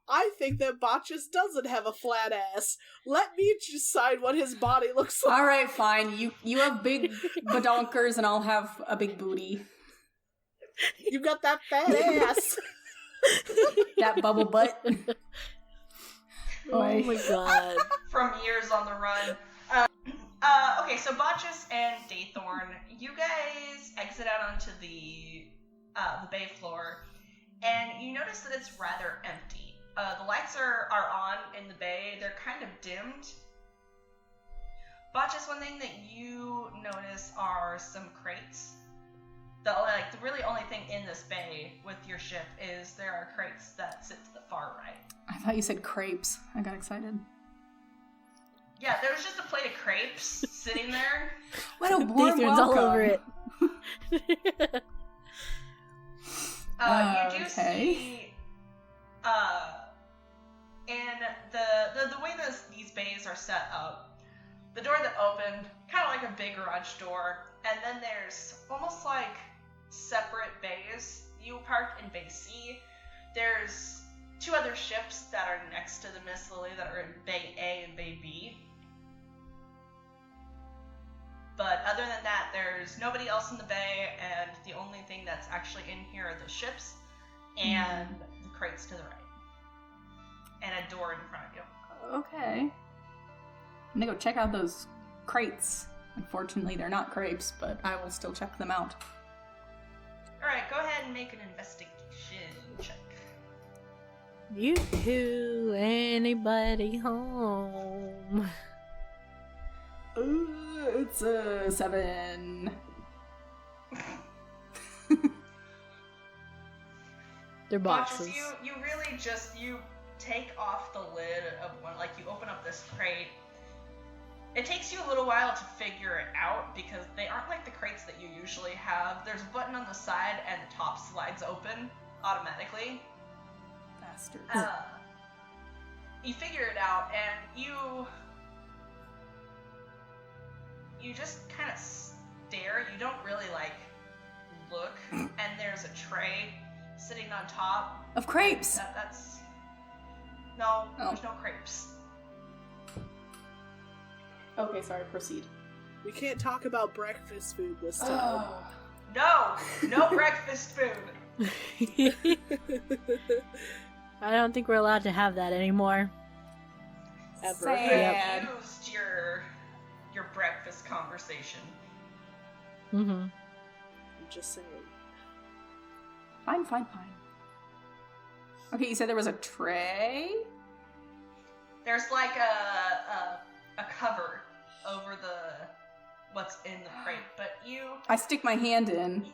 S2: I think that Botchus doesn't have a flat ass. Let me decide what his body looks like.
S3: All right, fine. You have big badonkers, and I'll have a big booty.
S2: You got that fat ass.
S3: That bubble butt.
S4: Oh my god.
S1: From years on the run. Okay, so Botchus and Daythorn, you guys exit out onto the bay floor, and you notice that it's rather empty. The lights are on in the bay. They're kind of dimmed. Botchus, one thing that you notice are some crates. The really only thing in this bay with your ship is there are crates that sit to the far right.
S3: I thought you said crepes. I got excited.
S1: Yeah, there was just a plate of crepes sitting there.
S3: What a warm
S4: Daythorn's
S3: welcome.
S4: all over it.
S1: You do
S3: Okay.
S1: see, and the way these bays are set up, the door that opened, kind of like a big garage door, and then there's almost like separate bays. You parked in Bay C. There's 2 other ships that are next to the Miss Lily that are in Bay A and Bay B. But other than that, there's nobody else in the bay, and the only thing that's actually in here are the ships and the crates to the right. And a door in front of you.
S3: Okay. I'm gonna go check out those crates. Unfortunately, they're not crepes, but I will still check them out.
S1: Alright, go ahead and make an investigation check.
S4: You two, anybody home?
S3: It's a 7.
S4: They're
S1: Botchus,
S4: boxes.
S1: you really just, you take off the lid of one, like you open up this crate. It takes you a little while to figure it out because they aren't like the crates that you usually have. There's a button on the side and the top slides open automatically.
S3: Bastard.
S1: You figure it out and you just kind of stare. You don't really like look, and there's a tray sitting on top.
S3: Of crepes!
S1: That's no,
S3: Oh.
S1: there's no crepes.
S3: Okay, sorry, proceed.
S2: We can't talk about breakfast food this time.
S3: Oh.
S1: No breakfast food.
S4: I don't think we're allowed to have that anymore.
S2: Ever.
S1: You
S3: Sad.
S1: have used your breakfast conversation.
S4: Mm-hmm.
S2: I'm just saying.
S3: Fine. Okay, you said there was a tray?
S1: There's like a cover over what's in the crate, but
S3: I stick my hand in.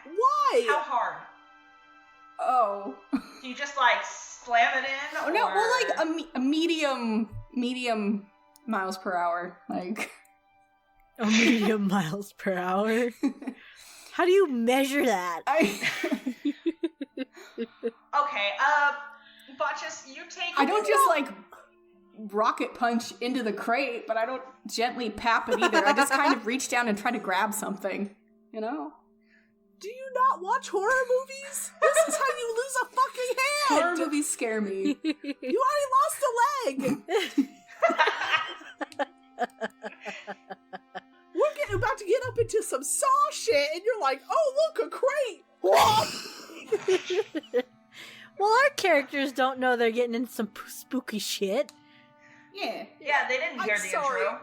S2: Why?
S1: How hard?
S3: Oh.
S1: Do you just like slam it in?
S3: Oh,
S1: or...
S3: no, well, like a medium miles per hour, like.
S4: A medium miles per hour. How do you measure that?
S1: Okay, Botchus, you take...
S3: I don't just, like, rocket punch into the crate, but I don't gently pap it either. I just kind of reach down and try to grab something, you know?
S2: Do you not watch horror movies? This is how you lose a fucking hand!
S3: Horror movies scare me.
S2: You already lost a leg! We're about to get up into some Saw shit, and you're like, oh, look, a crate!
S4: Well, our characters don't know they're getting into some spooky shit.
S3: Yeah.
S1: Yeah, they didn't hear
S2: I'm
S1: the
S2: sorry.
S1: intro.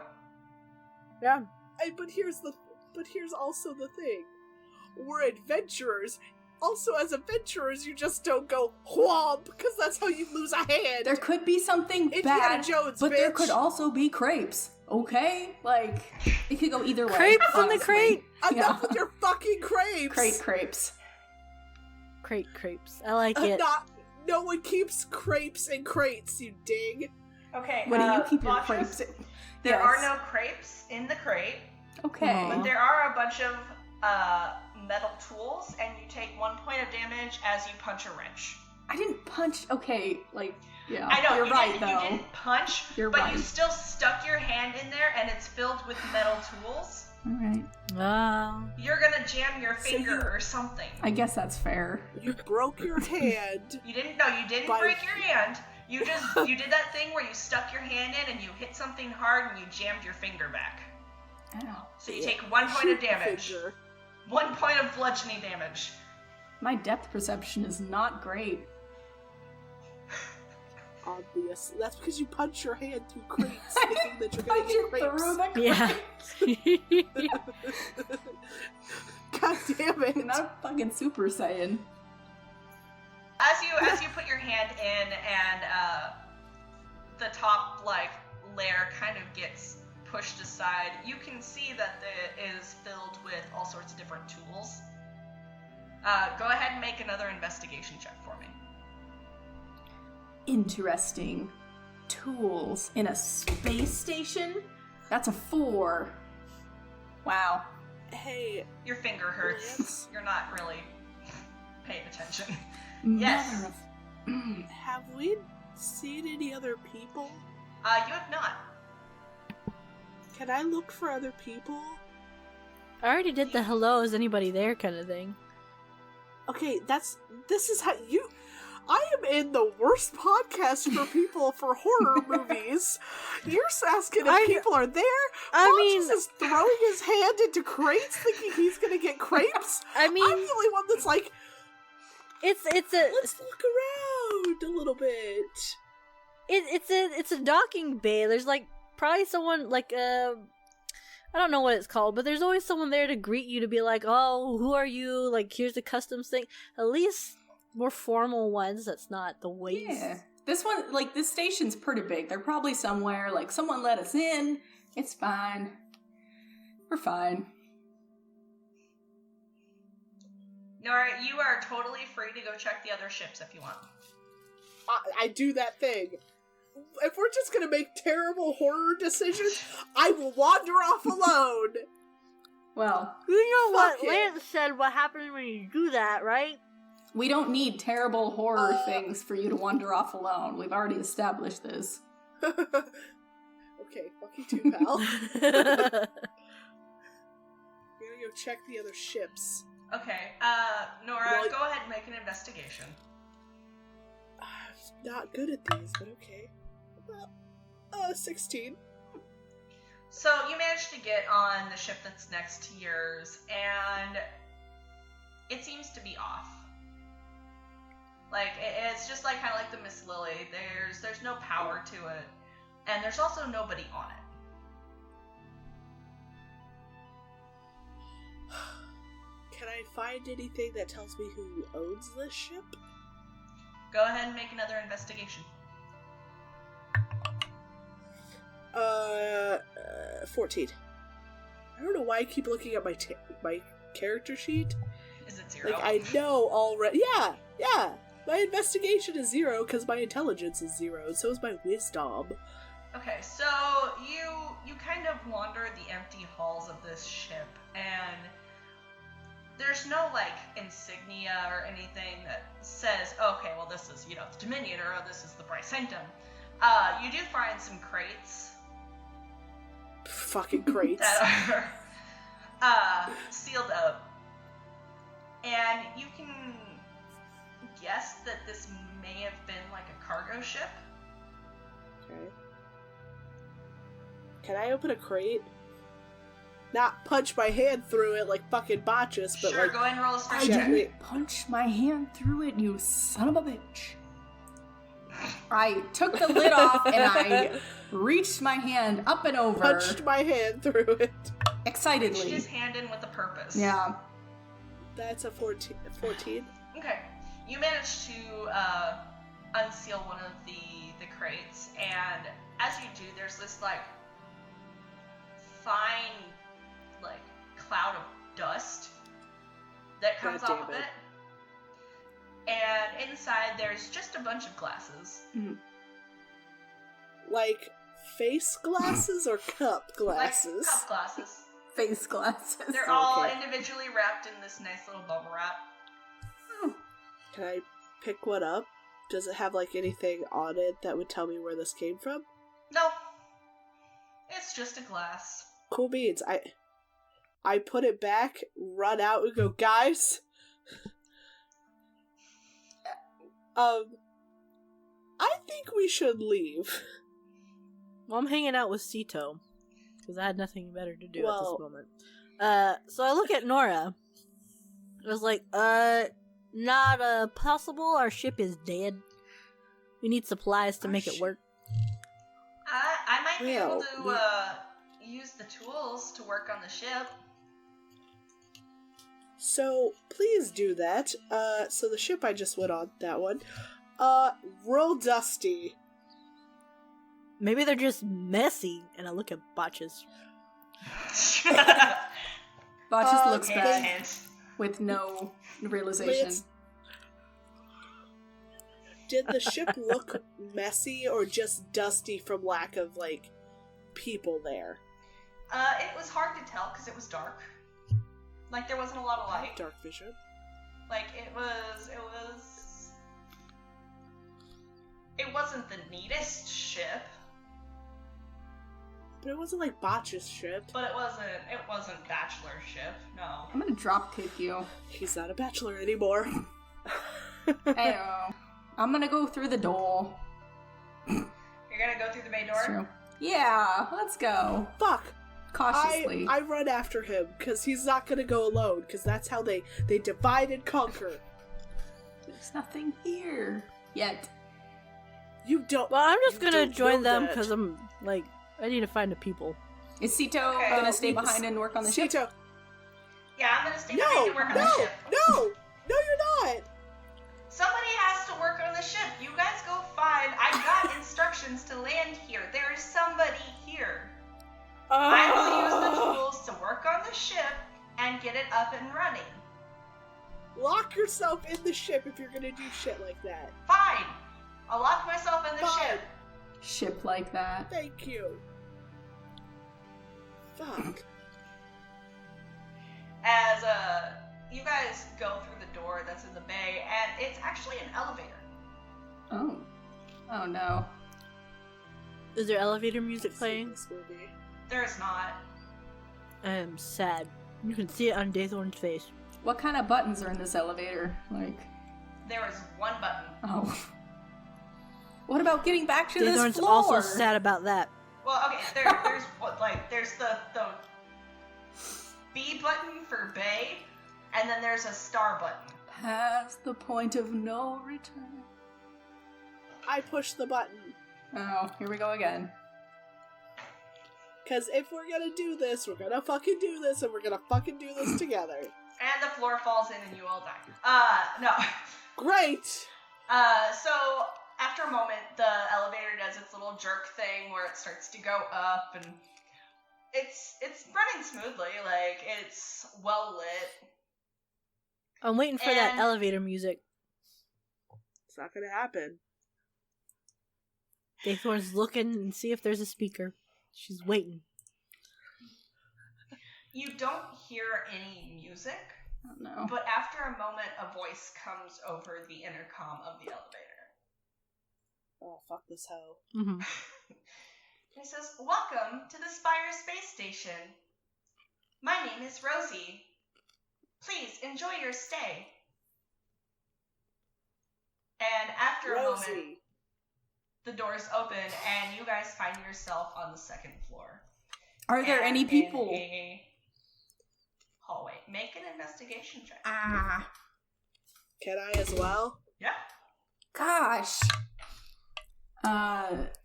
S4: Yeah.
S2: But here's also the thing. We're adventurers. Also, as adventurers, you just don't go whomp, because that's how you lose a hand.
S3: There could be something
S2: Indiana
S3: bad,
S2: Jones,
S3: but
S2: bitch.
S3: there could also be crepes, okay? Like, it could go either way.
S4: Crepes in the
S3: honestly.
S4: crate.
S2: Enough with your fucking crepes.
S3: Crepes.
S4: Crepes. I like it.
S2: No one keeps crepes in crates, you dig.
S1: Okay,
S3: What do you keep your
S1: Botchus,
S3: crepes in?
S1: There
S3: Yes.
S1: are no crepes in the crate,
S3: Okay.
S1: but there are a bunch of metal tools, and you take 1 point of damage as you punch a wrench.
S3: I didn't punch. Okay, like, yeah.
S1: I know,
S3: You're right,
S1: you
S3: though.
S1: didn't punch,
S3: You're
S1: but
S3: right.
S1: you still stuck your hand in there, and it's filled with metal tools.
S3: Alright.
S1: You're gonna jam your
S2: So
S1: finger
S2: you-
S1: or something.
S3: I guess that's fair.
S2: You broke your hand.
S1: You didn't break your hand. You did that thing where you stuck your hand in and you hit something hard and you jammed your finger back.
S3: Ow.
S1: So you take 1 point of
S2: Shoot your
S1: damage.
S2: finger.
S1: 1 point of bludgeoning damage.
S3: My depth perception is not great.
S2: Obvious. That's because you punch your hand through crates,
S3: I
S2: thinking that you're
S3: Punch
S2: gonna get
S3: it
S2: crepes.
S3: through the
S4: Yeah.
S2: God damn it.
S3: Not a fucking Super Saiyan.
S1: As you put your hand in and the top layer kind of gets pushed aside, you can see that it is filled with all sorts of different tools. Go ahead and make another investigation check for me.
S3: Interesting. Tools in a space station? That's a 4. Wow.
S2: Hey,
S1: Your finger hurts.
S2: Lance?
S1: You're not really paying attention. Yes.
S3: Mother of...
S2: have we seen any other people?
S1: You have not.
S2: Can I look for other people?
S4: I already did the hello, is anybody there kind of thing.
S2: Okay, this is how you... I am in the worst podcast for people for horror movies. You're asking if people are there? Botchus is throwing his hand into crates thinking he's gonna get crepes?
S4: I mean,
S2: I'm the only one that's like,
S4: it's a
S2: let's look around a little bit.
S4: it's a docking bay. There's like probably someone like I don't know what it's called, but there's always someone there to greet you to be like, oh, who are you? Like, here's the customs thing. At least more formal ones. That's not the waste.
S3: Yeah. This one, like, this station's pretty big. They're probably somewhere, like, someone let us in. It's fine. We're fine.
S1: Nora, you are totally free to go check the other ships if you want.
S2: I do that thing. If we're just gonna make terrible horror decisions, I will wander off alone.
S3: Well,
S4: You know
S2: Fuck
S4: what
S2: it.
S4: Lance said, what happens when you do that, right?
S3: we don't need terrible horror things for you to wander off alone. We've already established this.
S2: Okay, fuck you too, pal. We're gonna go check the other ships.
S1: Okay, Nora,
S2: Well,
S1: go ahead and make an investigation.
S2: Not good at these, but okay. Well, 16.
S1: So you managed to get on the ship that's next to yours, and it seems to be off. Like, it's just like kind of like the Miss Lily. There's no power to it, and there's also nobody on it.
S2: Can I find anything that tells me who owns this ship?
S1: Go ahead and make another investigation.
S2: 14. I don't know why I keep looking at my character sheet.
S1: Is it 0?
S2: Like, I know already. Yeah. My investigation is 0 because my intelligence is 0, and so is my wisdom.
S1: Okay, so you kind of wander the empty halls of this ship, and there's no, like, insignia or anything that says, okay, well, this is, the Dominion, or oh, this is the Bright Sanctum. You do find some crates.
S2: Fucking crates.
S1: That are sealed up. And you can guess that this may have been, like, a cargo ship.
S2: Okay. Can I open a crate? Not punch my hand through it like fucking Botchus, but
S1: sure,
S2: like...
S1: go ahead and roll a strength
S2: I
S1: check.
S2: didn't
S3: punch my hand through it, you son of a bitch. I took the lid off and I reached my hand up and over.
S2: Punched my hand through it.
S3: Excitedly.
S1: Reached his hand in with a purpose.
S3: Yeah.
S2: That's a 14.
S1: Okay. You manage to unseal one of the crates, and as you do, there's this, like, fine, like, cloud of dust that comes
S2: God
S1: off
S2: damn
S1: of
S2: it.
S1: it. And inside, there's just a bunch of glasses.
S3: Mm.
S2: Like, face glasses or cup glasses?
S1: Like, cup glasses.
S3: Face glasses.
S1: They're all
S2: Okay.
S1: individually wrapped in this nice little bubble wrap.
S2: Can I pick one up? Does it have, like, anything on it that would tell me where this came from?
S1: No. It's just a glass.
S2: Cool beans. I put it back, run out, and go, guys. I think we should leave.
S4: Well, I'm hanging out with Sito because I had nothing better to do at
S2: Well-
S4: this moment. So I look at Nora. I was like, not possible. Our ship is dead. We need supplies to
S1: Our
S4: make it
S1: ship-
S4: work.
S1: I might be able
S2: Well,
S1: to use the tools to work on the ship.
S2: So, please do that. So the ship I just went on, that one, real dusty.
S4: Maybe they're just messy. And I look at Botches.
S3: Botches looks
S1: Hint,
S3: back
S1: hint.
S3: with no realization.
S2: It's- Did the ship look messy or just dusty from lack of, like, people there?
S1: It was hard to tell because it was dark. Like, there wasn't a lot of light.
S2: Dark vision.
S1: Like, it wasn't the neatest ship,
S2: But it wasn't like Botch's ship.
S1: but it wasn't bachelor ship, no.
S3: I'm gonna drop kick you.
S2: He's not a bachelor anymore.
S3: Ayo. I'm gonna go through the door.
S1: You're gonna go through the main door?
S3: It's true. Yeah, let's go.
S2: Fuck!
S3: Cautiously.
S2: I run after him, because he's not gonna go alone, because that's how they divide and conquer.
S3: There's nothing here. Yet.
S2: You don't-
S4: Well, I'm just
S2: you
S4: gonna
S2: don't
S4: join
S2: know
S4: them
S2: that.
S4: because I'm like, I need to find the people.
S3: Is Sito
S1: Okay.
S3: gonna stay behind and work on the ship?
S2: Sito,
S1: Yeah, I'm gonna stay
S2: no,
S1: behind and work on the ship.
S2: no, you're not!
S1: Somebody has to work on the ship. You guys go find. I got instructions to land here. There is somebody here. I will use the tools to work on the ship and get it up and running.
S2: Lock yourself in the ship if you're gonna do shit like that.
S1: Fine. I'll lock myself in the
S2: Fine.
S1: ship.
S3: Ship like that.
S2: Thank you. Fuck.
S1: As you guys go through the door that's in the bay, and it's actually an elevator.
S3: Oh. Oh no.
S4: Is there elevator music playing?
S2: This movie.
S1: There is not.
S4: I am sad. You can see it on Daze Orange's face.
S3: What kind of buttons are in this elevator? Like,
S1: There is one button.
S3: oh. What about getting back to
S4: Daze
S3: this
S4: Orange's
S3: floor?
S4: also sad about that.
S1: Well, okay. There's the B button for bay, and then there's a star button.
S3: Past the point of no return.
S2: I push the button.
S3: Oh, here we go again.
S2: Because if we're gonna do this, we're gonna fucking do this, and we're gonna fucking do this together.
S1: And the floor falls in and you all die. No.
S2: Great!
S1: So after a moment, the elevator does its little jerk thing where it starts to go up, and it's running smoothly. Like, it's well lit.
S4: I'm waiting for that elevator music.
S2: It's not gonna happen.
S4: Daythorn's looking and see if there's a speaker. She's waiting.
S1: You don't hear any music,
S3: No.
S1: but after a moment, a voice comes over the intercom of the elevator.
S2: Oh, fuck this hoe.
S4: Mm-hmm.
S1: It says, "Welcome to the Spire Space Station. My name is Rosie. Please enjoy your stay." And after a moment,
S2: Rosie.
S1: the doors open and you guys find yourself on the second floor.
S3: Are there any people?
S1: In a hallway. Make an investigation check.
S3: Ah.
S2: Can I as well?
S1: Yeah.
S3: Gosh.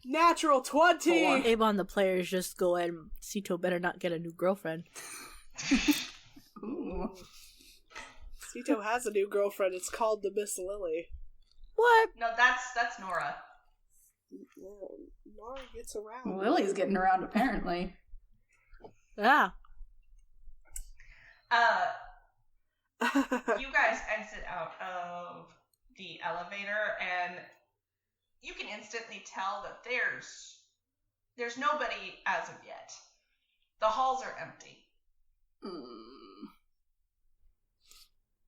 S2: Natural 20!
S4: Avon, the players, just go ahead and Sito better not get a new girlfriend.
S3: Ooh.
S2: Sito has a new girlfriend. It's called the Miss Lily.
S4: What?
S1: No, that's Nora.
S2: Well, Nora gets around.
S3: Lily's getting around, apparently.
S4: Ah.
S1: You guys exit out of the elevator, and you can instantly tell that there's nobody as of yet. The halls are empty.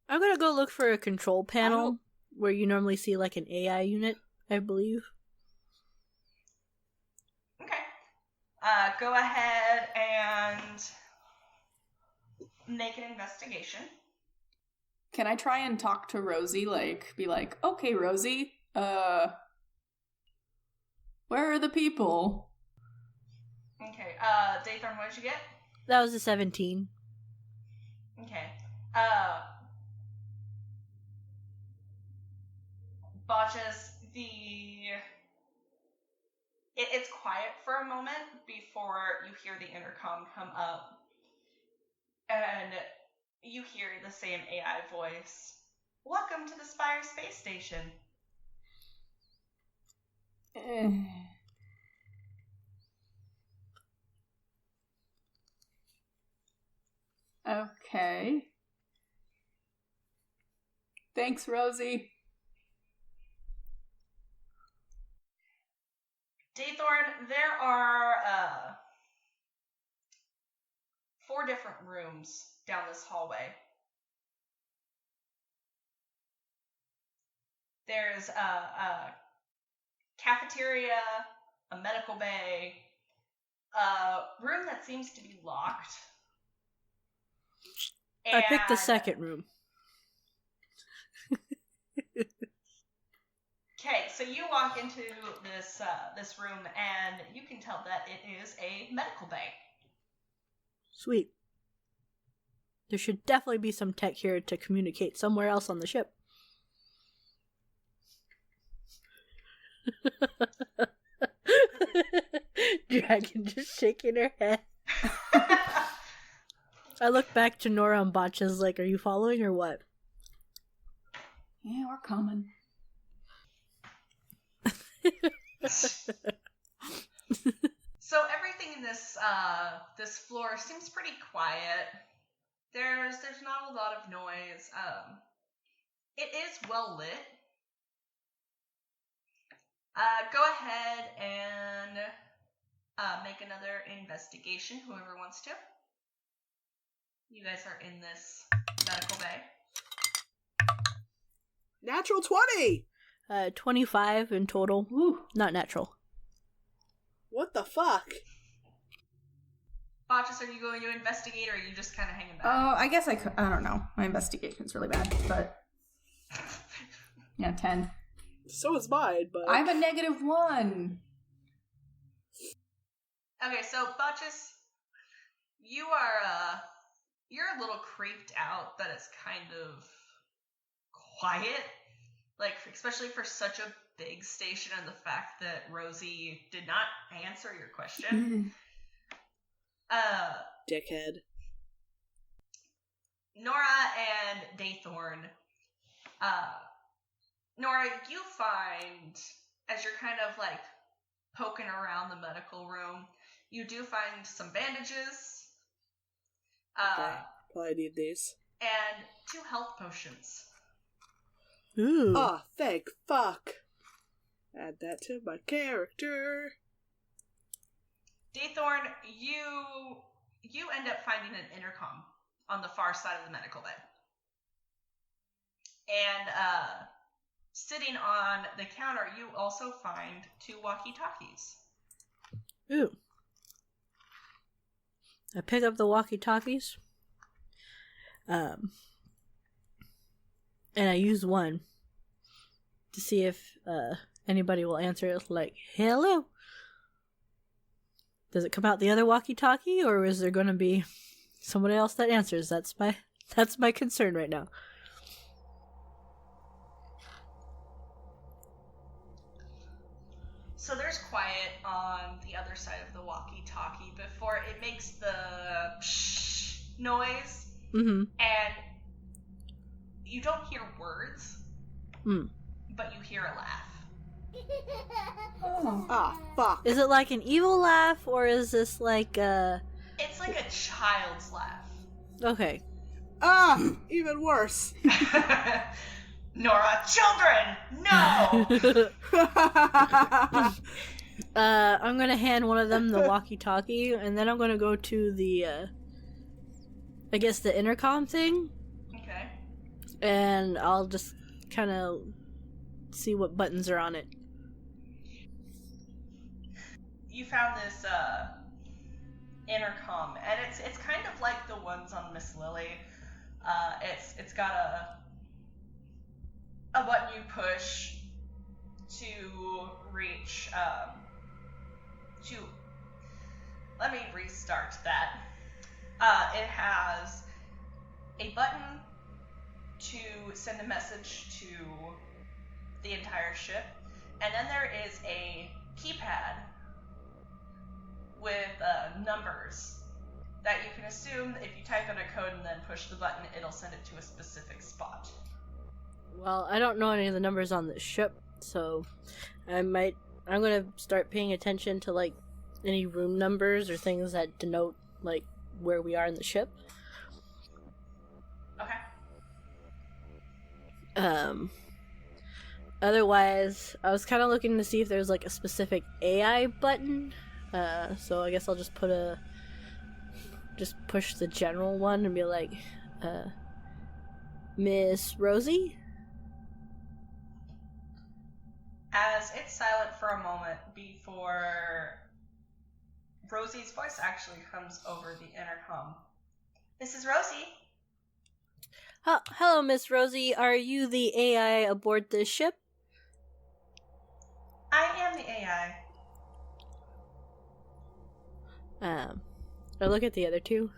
S4: I'm gonna go look for a control panel where you normally see like an AI unit, I believe.
S1: Okay. Go ahead and make an investigation.
S3: Can I try and talk to Rosie? Like, be like, okay, Rosie, where are the people?
S1: Okay. Daythorn, what did you get?
S4: That was a 17.
S1: Okay. Botches, it's quiet for a moment before you hear the intercom come up, and you hear the same AI voice. "Welcome to the Spire Space Station."
S3: Okay. Thanks, Rosie.
S1: Daythorn, there are 4 different rooms down this hallway. There's a cafeteria, a medical bay, a room that seems to be locked.
S4: I picked the second room.
S1: Okay, so you walk into this room, and you can tell that it is a medical bay.
S4: Sweet. There should definitely be some tech here to communicate somewhere else on the ship. Dragon just shaking her head. I look back to Nora and Botcha's like, are you following or what?
S3: Yeah, we're coming.
S1: So everything in this floor seems pretty quiet. There's not a lot of noise. It is well lit. Go ahead and make another investigation, whoever wants to. You guys are in this medical bay.
S2: Natural 20!
S4: 25 in total.
S3: Woo.
S4: Not natural.
S2: What the fuck?
S1: Botchus, are you going to investigate, or are you just kind of hanging back?
S3: I guess I don't know. My investigation's really bad, but... Yeah, 10.
S2: So is mine, but...
S3: I have a -1.
S1: Okay, so Botchus, you are, you're a little creeped out that it's kind of quiet. Like, especially for such a big station, and the fact that Rosie did not answer your question.
S2: Dickhead.
S1: Nora and Daythorn. Nora, you find as you're kind of like poking around the medical room, you do find some bandages.
S2: Okay. Probably need these.
S1: And 2 health potions.
S4: Ooh.
S2: Oh, thank fuck. Add that to my character.
S1: Daythorn, you end up finding an intercom on the far side of the medical bay. And sitting on the counter, you also find 2 walkie-talkies.
S4: Ooh. I pick up the walkie-talkies. And I use one to see if anybody will answer it like, hello. Does it come out the other walkie-talkie, or is there going to be somebody else that answers? That's my concern right now.
S1: So there's quiet on the other side of the walkie-talkie before it makes the psh noise.
S4: Mm-hmm.
S1: And you don't hear words, but you hear a laugh.
S2: Ah, fuck.
S4: Is it like an evil laugh, or is this like
S1: It's like a child's laugh.
S4: Okay.
S2: Ah, even worse.
S1: Nora, children, no!
S4: I'm gonna hand one of them the walkie-talkie, and then I'm gonna go to the, I guess the intercom thing.
S1: Okay.
S4: And I'll just kind of see what buttons are on it.
S1: You found this intercom, and it's kind of like the ones on Miss Lily. It's got a button you push to reach to. Let me restart that. It has a button to send a message to the entire ship, and then there is a keypad with numbers that you can assume if you type in a code and then push the button, it'll send it to a specific spot.
S4: Well, I don't know any of the numbers on this ship, so I'm gonna start paying attention to like any room numbers or things that denote like where we are in the ship.
S1: Okay.
S4: Otherwise, I was kind of looking to see if there's like a specific AI button. So I guess I'll just push the general one and be like, Miss Rosie?
S1: As it's silent for a moment before Rosie's voice actually comes over the intercom. This is Rosie.
S4: Hello, Miss Rosie. Are you the AI aboard this ship?
S1: I am the AI.
S4: I look at the other two.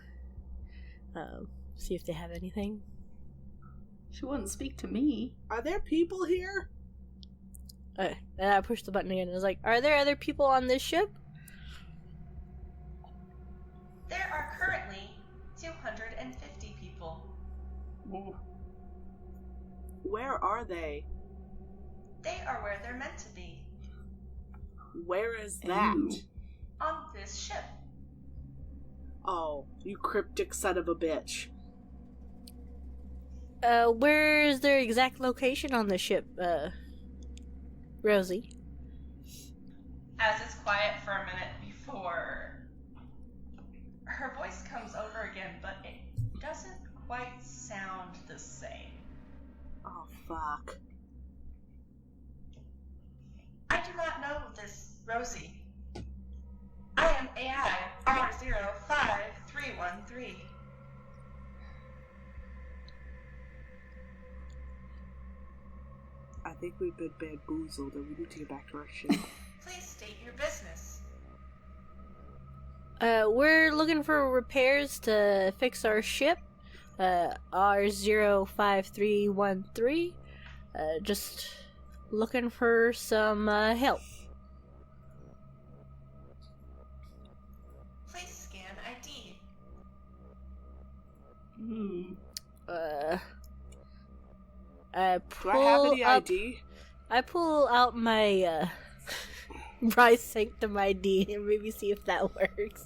S4: See if they have anything.
S3: She wouldn't speak to me.
S2: Are there people here?
S4: And I pushed the button again and I was like, are there other people on this ship?
S1: There are currently 250 people.
S3: Ooh.
S2: Where are they?
S1: They are where they're meant to be.
S2: Where is that?
S3: Ooh.
S1: On this ship.
S2: Oh, you cryptic son of a bitch.
S4: Where is their exact location on the ship, Rosie?
S1: As it's quiet for a minute before her voice comes over again, but it doesn't quite sound the same.
S2: Oh, fuck.
S1: I do not know this Rosie. I am AI R05313.
S2: I think we've been bamboozled and we need to get back to our ship.
S1: Please state your business.
S4: We're looking for repairs to fix our ship. R05313. Just looking for some help.
S1: Please scan ID.
S3: Hmm.
S4: I
S2: Do I have any
S4: pull up.
S2: ID?
S4: I pull out my Bryce Sanctum ID and maybe see if that works.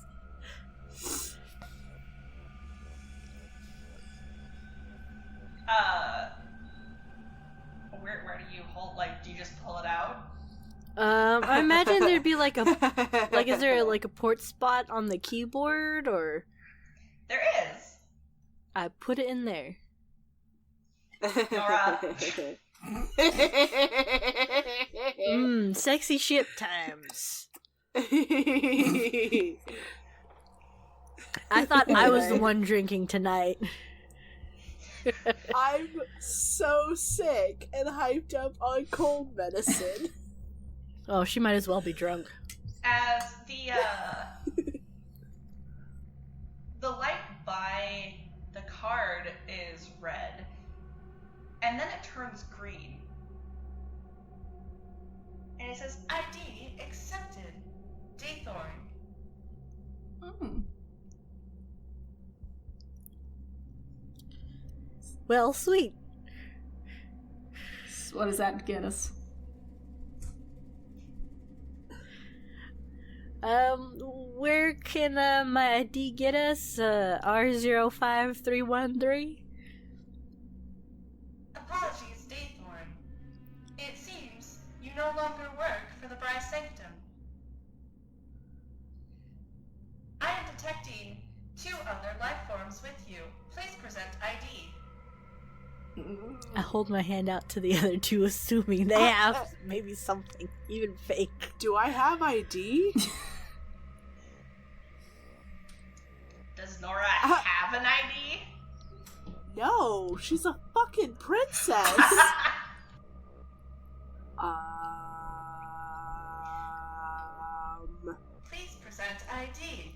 S1: Where do you hold? Like, do you just pull it out?
S4: I imagine there'd be like is there like a port spot on the keyboard, or?
S1: There is.
S4: I put it in there.
S1: Nora.
S4: Sexy ship times. I thought I was the one drinking tonight.
S2: I'm so sick and hyped up on cold medicine.
S4: Oh, she might as well be drunk.
S1: As the light by the card is red, and then it turns green. And it says, ID accepted. Daythorn.
S4: Well, sweet.
S3: So what does that get us?
S4: Where can my ID get us? R05313?
S1: Apologies, Daythorn. It seems you no longer work for the Bryce Sanctum. I am detecting 2 other life forms with you. Please present ID.
S4: I hold my hand out to the other two, assuming they have maybe something, even fake.
S2: Do I have ID?
S1: Does Nora have an ID?
S2: No, she's a fucking princess.
S1: Please present ID.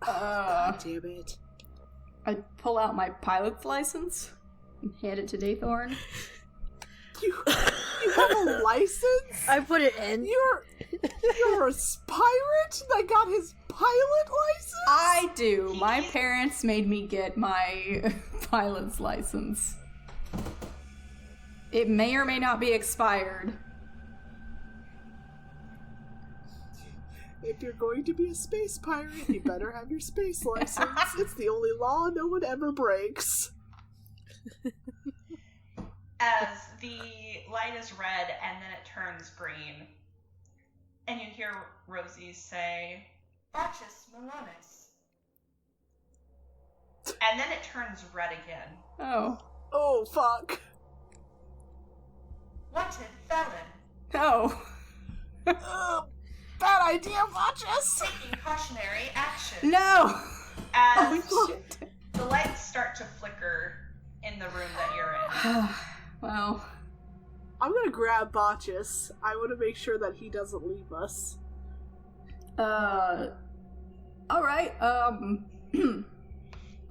S2: God damn it.
S3: I pull out my pilot's license and hand it to Daythorn.
S2: You have a license?
S4: I put it in.
S2: You're a pirate that got his pilot license?
S3: I do. My parents made me get my pilot's license. It may or may not be expired.
S2: If you're going to be a space pirate, you better have your space license. It's the only law no one ever breaks.
S1: As the light is red and then it turns green, and you hear Rosie say, Bacchus Melonis. And then it turns red again.
S3: Oh.
S2: Oh, fuck.
S1: Wanted felon.
S3: Oh.
S2: Bad idea, Bacchus!
S1: Taking cautionary action.
S3: No!
S1: As
S3: Oh, shit.
S1: the lights start to flicker in the room that you're in.
S3: Well.
S2: I'm gonna grab Bacchus. I want to make sure that he doesn't leave us.
S3: Alright, well,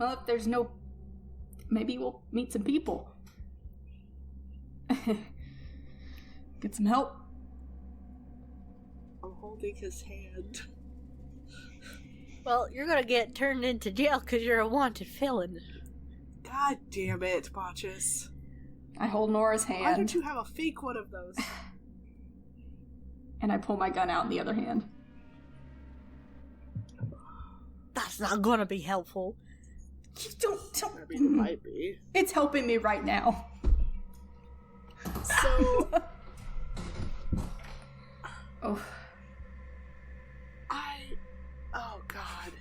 S3: if there's no... Maybe we'll meet some people. Get some help.
S2: I'm holding his hand.
S4: Well, you're gonna get turned into jail because you're a wanted felon.
S2: God damn it, Bacchus.
S3: I hold Nora's hand.
S2: Why don't you have a fake one of those?
S3: And I pull my gun out in the other hand.
S4: That's not gonna be helpful.
S3: Don't.
S2: I mean, it might be.
S3: It's helping me right now.
S2: So...
S3: Oh.
S2: Oh, God.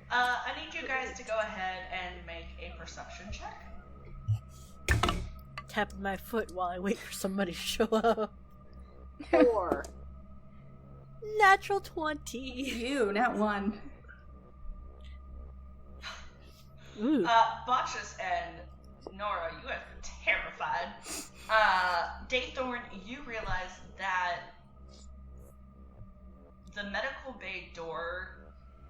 S1: I need you guys to go ahead and make a perception check.
S4: Tapping my foot while I wait for somebody to show up.
S2: 4.
S4: Natural 20.
S3: You, not one.
S4: Ooh.
S1: Bacchus and Nora, you are terrified. Daythorn, you realize that the medical bay door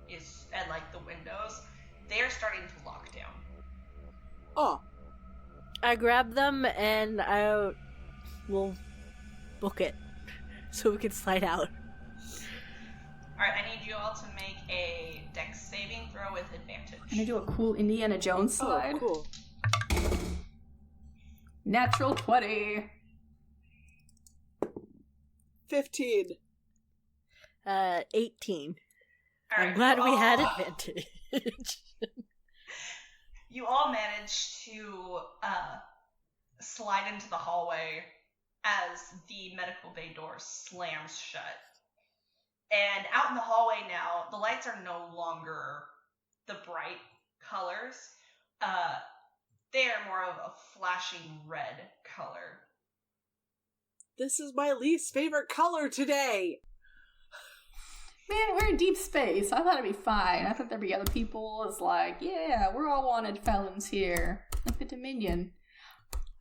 S1: is, and like the windows, they are starting to lock down.
S2: Oh.
S4: I grab them and I will book it so we can slide out.
S1: Alright, I need you all to make a dex saving throw with advantage.
S3: Can I do a cool Indiana Jones slide?
S2: Oh, cool.
S3: Natural 20.
S2: 15.
S4: 18.
S1: All
S4: I'm
S1: right,
S4: glad
S1: you
S4: we had
S1: all-
S4: advantage.
S1: You all managed to slide into the hallway as the medical bay door slams shut. And out in the hallway now, the lights are no longer the bright colors. They are more of a flashing red color.
S2: This is my least favorite color today.
S3: Man, we're in deep space. I thought it'd be fine. I thought there'd be other people. It's like, yeah, we're all wanted felons here. Like the Dominion.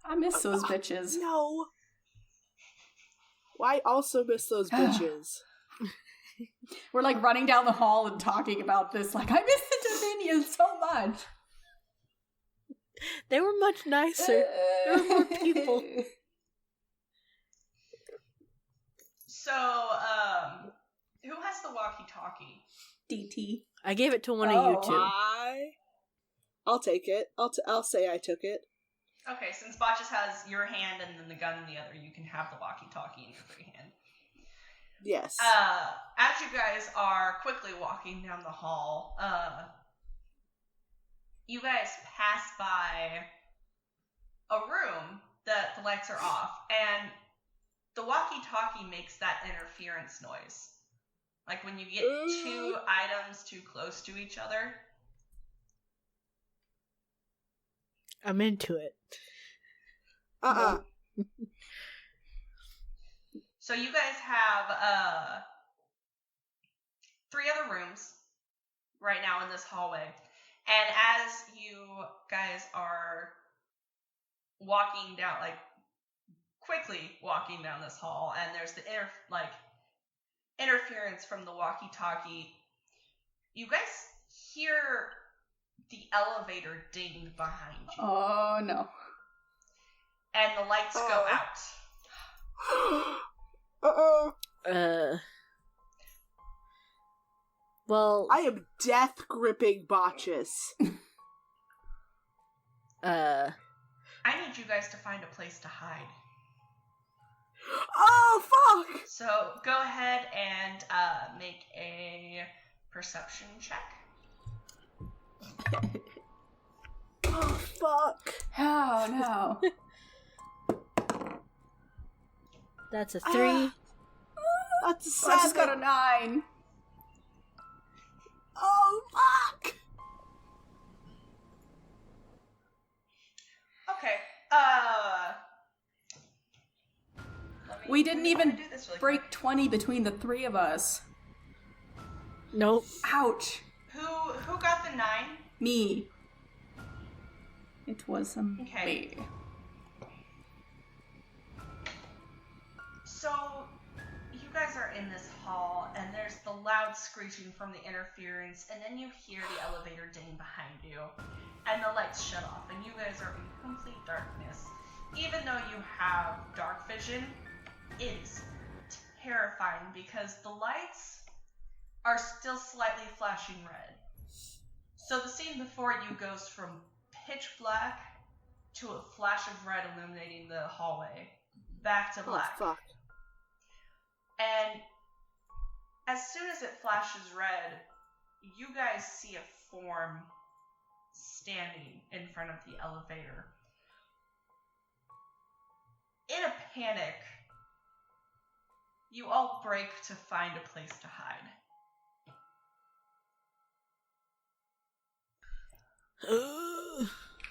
S3: I miss those bitches.
S2: No. I also miss those bitches.
S3: We're like running down the hall and talking about this. Like, I miss the Dominion so much.
S4: They were much nicer. There were more people.
S1: So, who has the walkie-talkie?
S3: DT.
S4: I gave it to one of you two.
S2: I'll take it. I'll say I took it.
S1: Okay, since Botches has your hand and then the gun in the other, you can have the walkie-talkie in your free hand.
S2: Yes.
S1: As you guys are quickly walking down the hall, you guys pass by a room that the lights are off, and the walkie-talkie makes that interference noise. Like when you get two items too close to each other.
S4: I'm into it.
S1: So you guys have 3 other rooms right now in this hallway. And as you guys are walking down, like quickly walking down this hall, and there's the interference from the walkie-talkie, you guys hear the elevator ding behind you.
S3: Oh, no.
S1: And the lights go out.
S4: Well,
S2: I am death gripping Botches.
S1: I need you guys to find a place to hide.
S2: Oh, fuck!
S1: So go ahead and make a perception check.
S2: Oh, fuck.
S3: Oh, no.
S4: that's a 3.
S2: That's a
S3: I
S2: 7.
S3: just got a 9.
S2: Oh, fuck!
S1: Okay.
S3: We didn't even
S1: do this really
S3: break
S1: quick.
S3: 20 between the 3 of us.
S4: Nope.
S3: Ouch.
S1: Who got the 9?
S3: Me. It was
S1: Okay.
S3: me.
S1: So you guys are in this hall, and there's the loud screeching from the interference, and then you hear the elevator ding behind you, and the lights shut off, and you guys are in complete darkness. Even though you have dark vision, it's terrifying because the lights are still slightly flashing red. So the scene before you goes from pitch black to a flash of red illuminating the hallway, back to black.
S2: Oh, fuck.
S1: And as soon as it flashes red, you guys see a form standing in front of the elevator. In a panic, you all break to find a place to hide.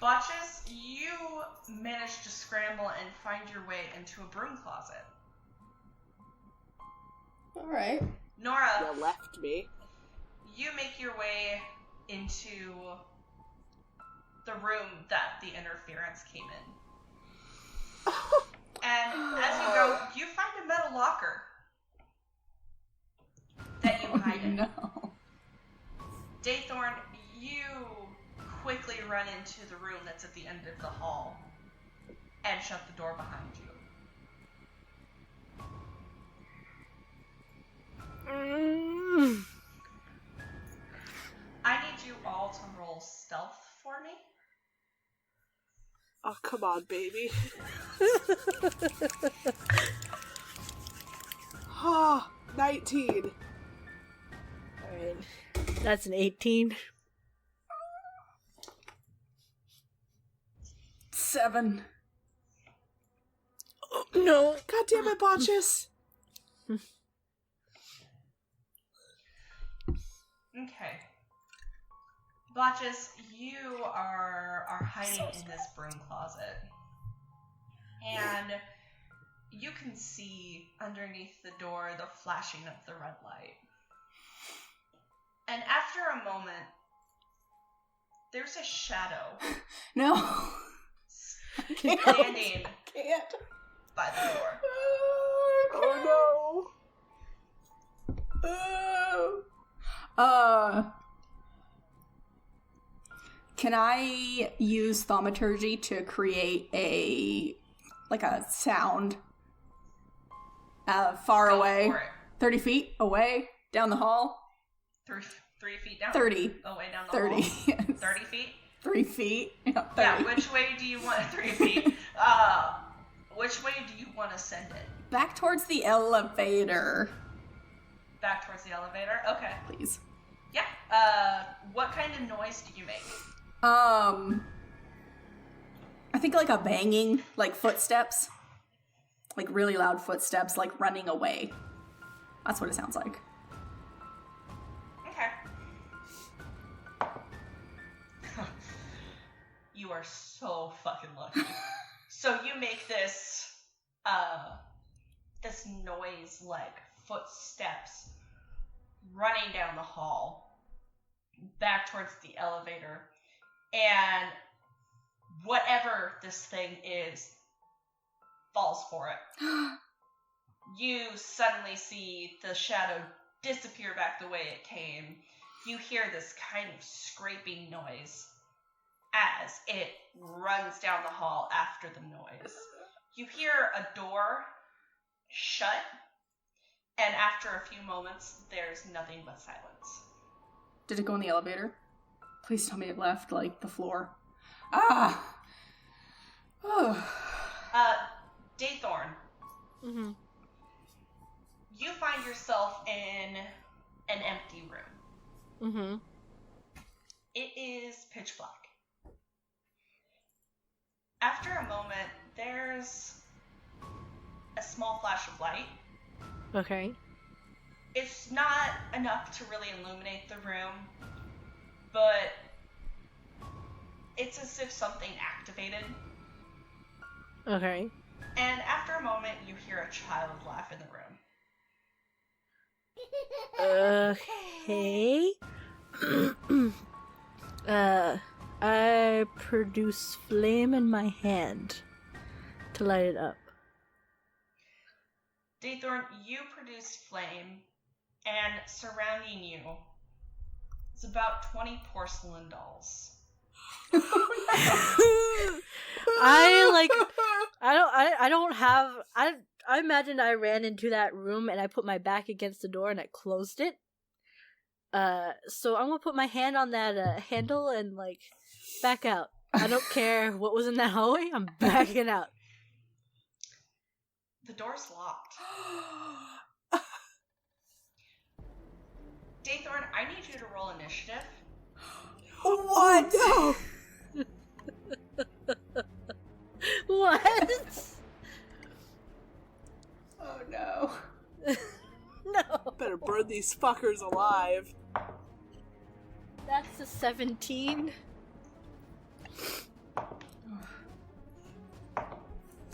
S1: Botches, you manage to scramble and find your way into a broom closet.
S3: Alright.
S1: Nora,
S2: You left me.
S1: you make your way into the room that the interference came in. And as you go, you find a metal locker that you hide in.
S3: No.
S1: Daythorn, you quickly run into the room that's at the end of the hall and shut the door behind you. I need you all to roll stealth for me.
S2: Oh, come on, baby. Ah, 19.
S4: Alright. That's an 18.
S3: 7.
S4: Oh, no.
S2: God damn it, Botchus.
S1: Okay. Botchus, you are hiding in this broom closet. And you can see underneath the door the flashing of the red light. And after a moment, there's a shadow
S3: No.
S1: standing
S3: Can't.
S1: by the door.
S2: Oh no.
S3: Can I use thaumaturgy to create a sound far
S1: Go
S3: away?
S1: for it.
S3: 30 feet away? Down the hall?
S1: 3 feet down?
S3: 30.
S1: Away down the
S3: 30.
S1: hall?
S3: Yes.
S1: 30 feet?
S3: 3 feet? Yeah, 30.
S1: Yeah, which way do you want 3 feet? Which way do you want to send it?
S3: Back towards the elevator,
S1: Back towards the elevator? Okay.
S3: please.
S1: Yeah. What kind of noise do you make?
S3: I think like a banging, like footsteps. Like really loud footsteps, like running away. That's what it sounds like.
S1: Okay. You are so fucking lucky. So you make this noise like footsteps running down the hall back towards the elevator, and whatever this thing is falls for it. You suddenly see the shadow disappear back the way it came. You hear this kind of scraping noise as it runs down the hall after the noise. You hear a door shut, and after a few moments, there's nothing but silence.
S3: Did it go in the elevator? Please tell me it left, like, the floor. Ah! Oh.
S1: Daythorn,
S4: Mm-hmm.
S1: you find yourself in an empty room.
S4: Mm-hmm.
S1: It is pitch black. After a moment, there's a small flash of light.
S4: Okay.
S1: It's not enough to really illuminate the room, but it's as if something activated.
S4: Okay.
S1: And after a moment, you hear a child laugh in the room.
S4: Okay. I produce flame in my hand to light it up.
S1: Daythorn, you produce flame, and surrounding you is about 20 porcelain dolls.
S4: I imagine I ran into that room and I put my back against the door and I closed it. So I'm gonna put my hand on that handle and like back out. I don't care what was in that hallway. I'm backing out.
S1: The door's locked. Daythorn, I need you to roll initiative.
S2: What? No!
S4: What?
S3: Oh no.
S4: No.
S2: Better burn these fuckers alive.
S4: That's a 17.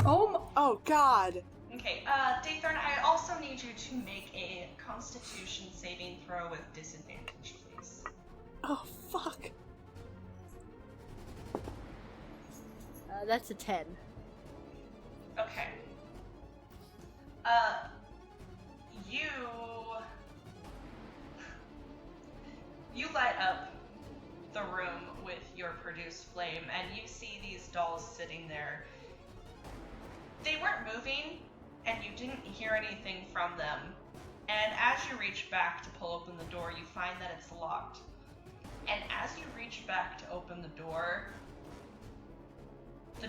S3: Oh
S2: God.
S1: Okay, Daythorn, I also need you to make a Constitution saving throw with disadvantage, please.
S2: Oh, fuck.
S4: That's a 10.
S1: Okay. You light up the room with your produced flame, and you see these dolls sitting there. They weren't moving, and you didn't hear anything from them. And as you reach back to pull open the door, you find that it's locked. And as you reach back to open the door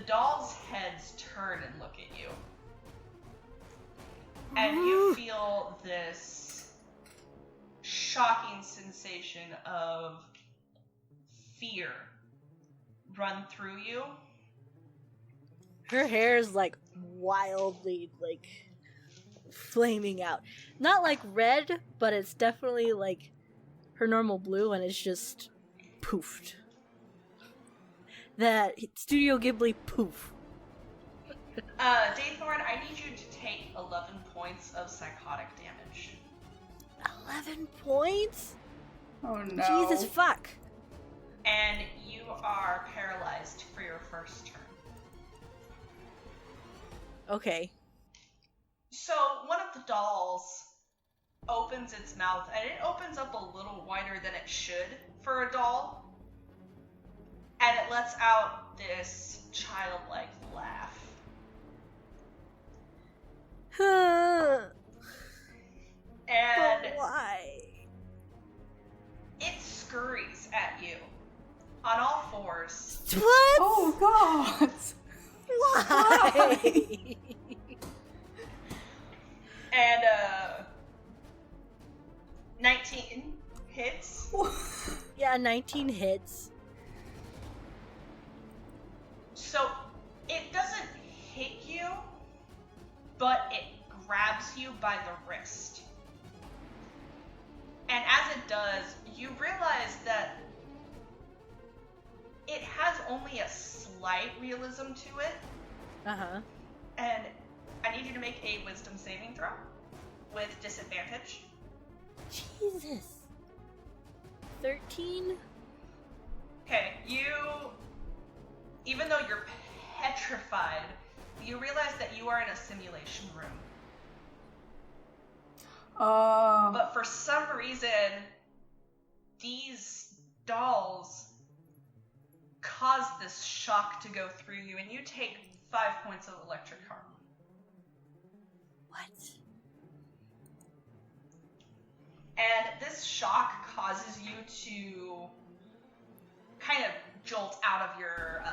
S1: dolls' heads turn and look at you. And you feel this shocking sensation of fear run through you.
S4: Her hair is like wildly like flaming out. Not like red, but it's definitely like her normal blue, and it's just poofed. That Studio Ghibli poof.
S1: Daythorn, I need you to take 11 points of psychotic damage.
S4: 11 points?
S3: Oh no.
S4: Jesus fuck.
S1: And you are paralyzed for your first turn.
S4: Okay.
S1: So one of the dolls opens its mouth, and it opens up a little wider than it should for a doll. And it lets out this childlike laugh. And
S4: But why?
S1: it scurries at you on all fours.
S4: What?
S3: Oh god.
S4: Why?
S1: And 19 hits.
S4: Yeah, 19 hits.
S1: So it doesn't hit you, but it grabs you by the wrist. And as it does, you realize that it has only a slight realism to it.
S4: Uh-huh.
S1: And I need you to make a wisdom saving throw with disadvantage.
S4: Jesus. 13?
S1: Okay, even though you're petrified, you realize that you are in a simulation room. But for some reason, these dolls cause this shock to go through you, and you take 5 points of electric harm.
S4: What?
S1: And this shock causes you to kind of jolt out of your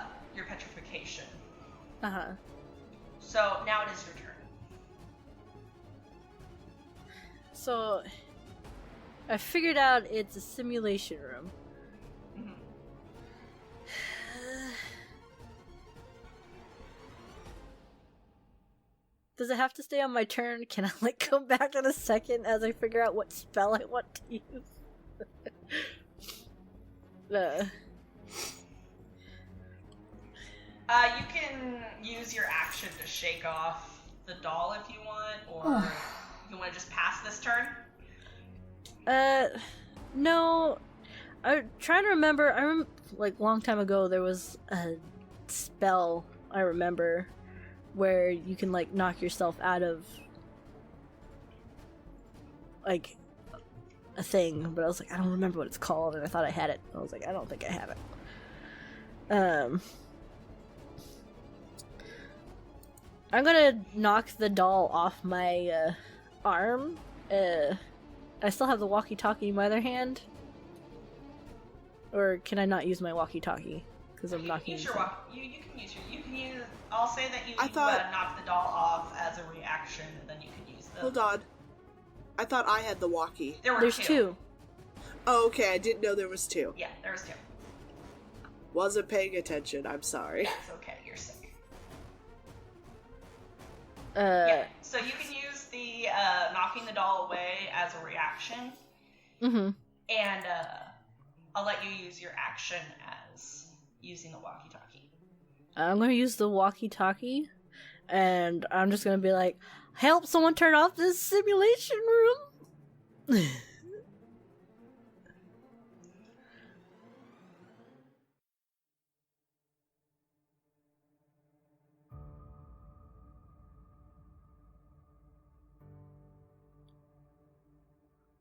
S1: petrification.
S4: Uh-huh.
S1: So now it is your turn.
S4: So, I figured out it's a simulation room.
S1: Mhm.
S4: Does it have to stay on my turn? Can I, like, come back in a second as I figure out what spell I want to use?
S1: You can use your action to shake off the doll if you want, or you want to just pass this turn.
S4: No. I'm trying to remember. Like, long time ago, there was a spell I remember where you can, like, knock yourself out of, like, a thing. But I was like, I don't remember what it's called, and I thought I had it. I was like, I don't think I have it. I'm gonna knock the doll off my arm. I still have the walkie-talkie in my other hand. Or can I not use my walkie-talkie? Because I'm knocking.
S1: Use your you can use your. You can use. I'll say that you
S2: thought-
S1: knock the doll off as a reaction, and then you can use the.
S2: Hold on. I thought I had the walkie.
S4: There's two.
S2: Oh, okay. I didn't know there was two.
S1: Yeah, there's two.
S2: Wasn't paying attention. I'm sorry.
S1: That's okay. You're sick.
S4: Yeah.
S1: Yeah. So you can use the knocking the doll away as a reaction,
S4: Mm-hmm.
S1: and I'll let you use your action as using the walkie-talkie.
S4: I'm gonna use the walkie-talkie, and I'm just gonna be like, "Help! Someone turn off this simulation room."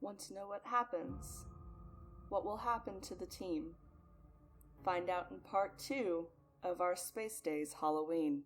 S3: Want to know what happens? What will happen to the team? Find out in part 2 of our Space Days Halloween.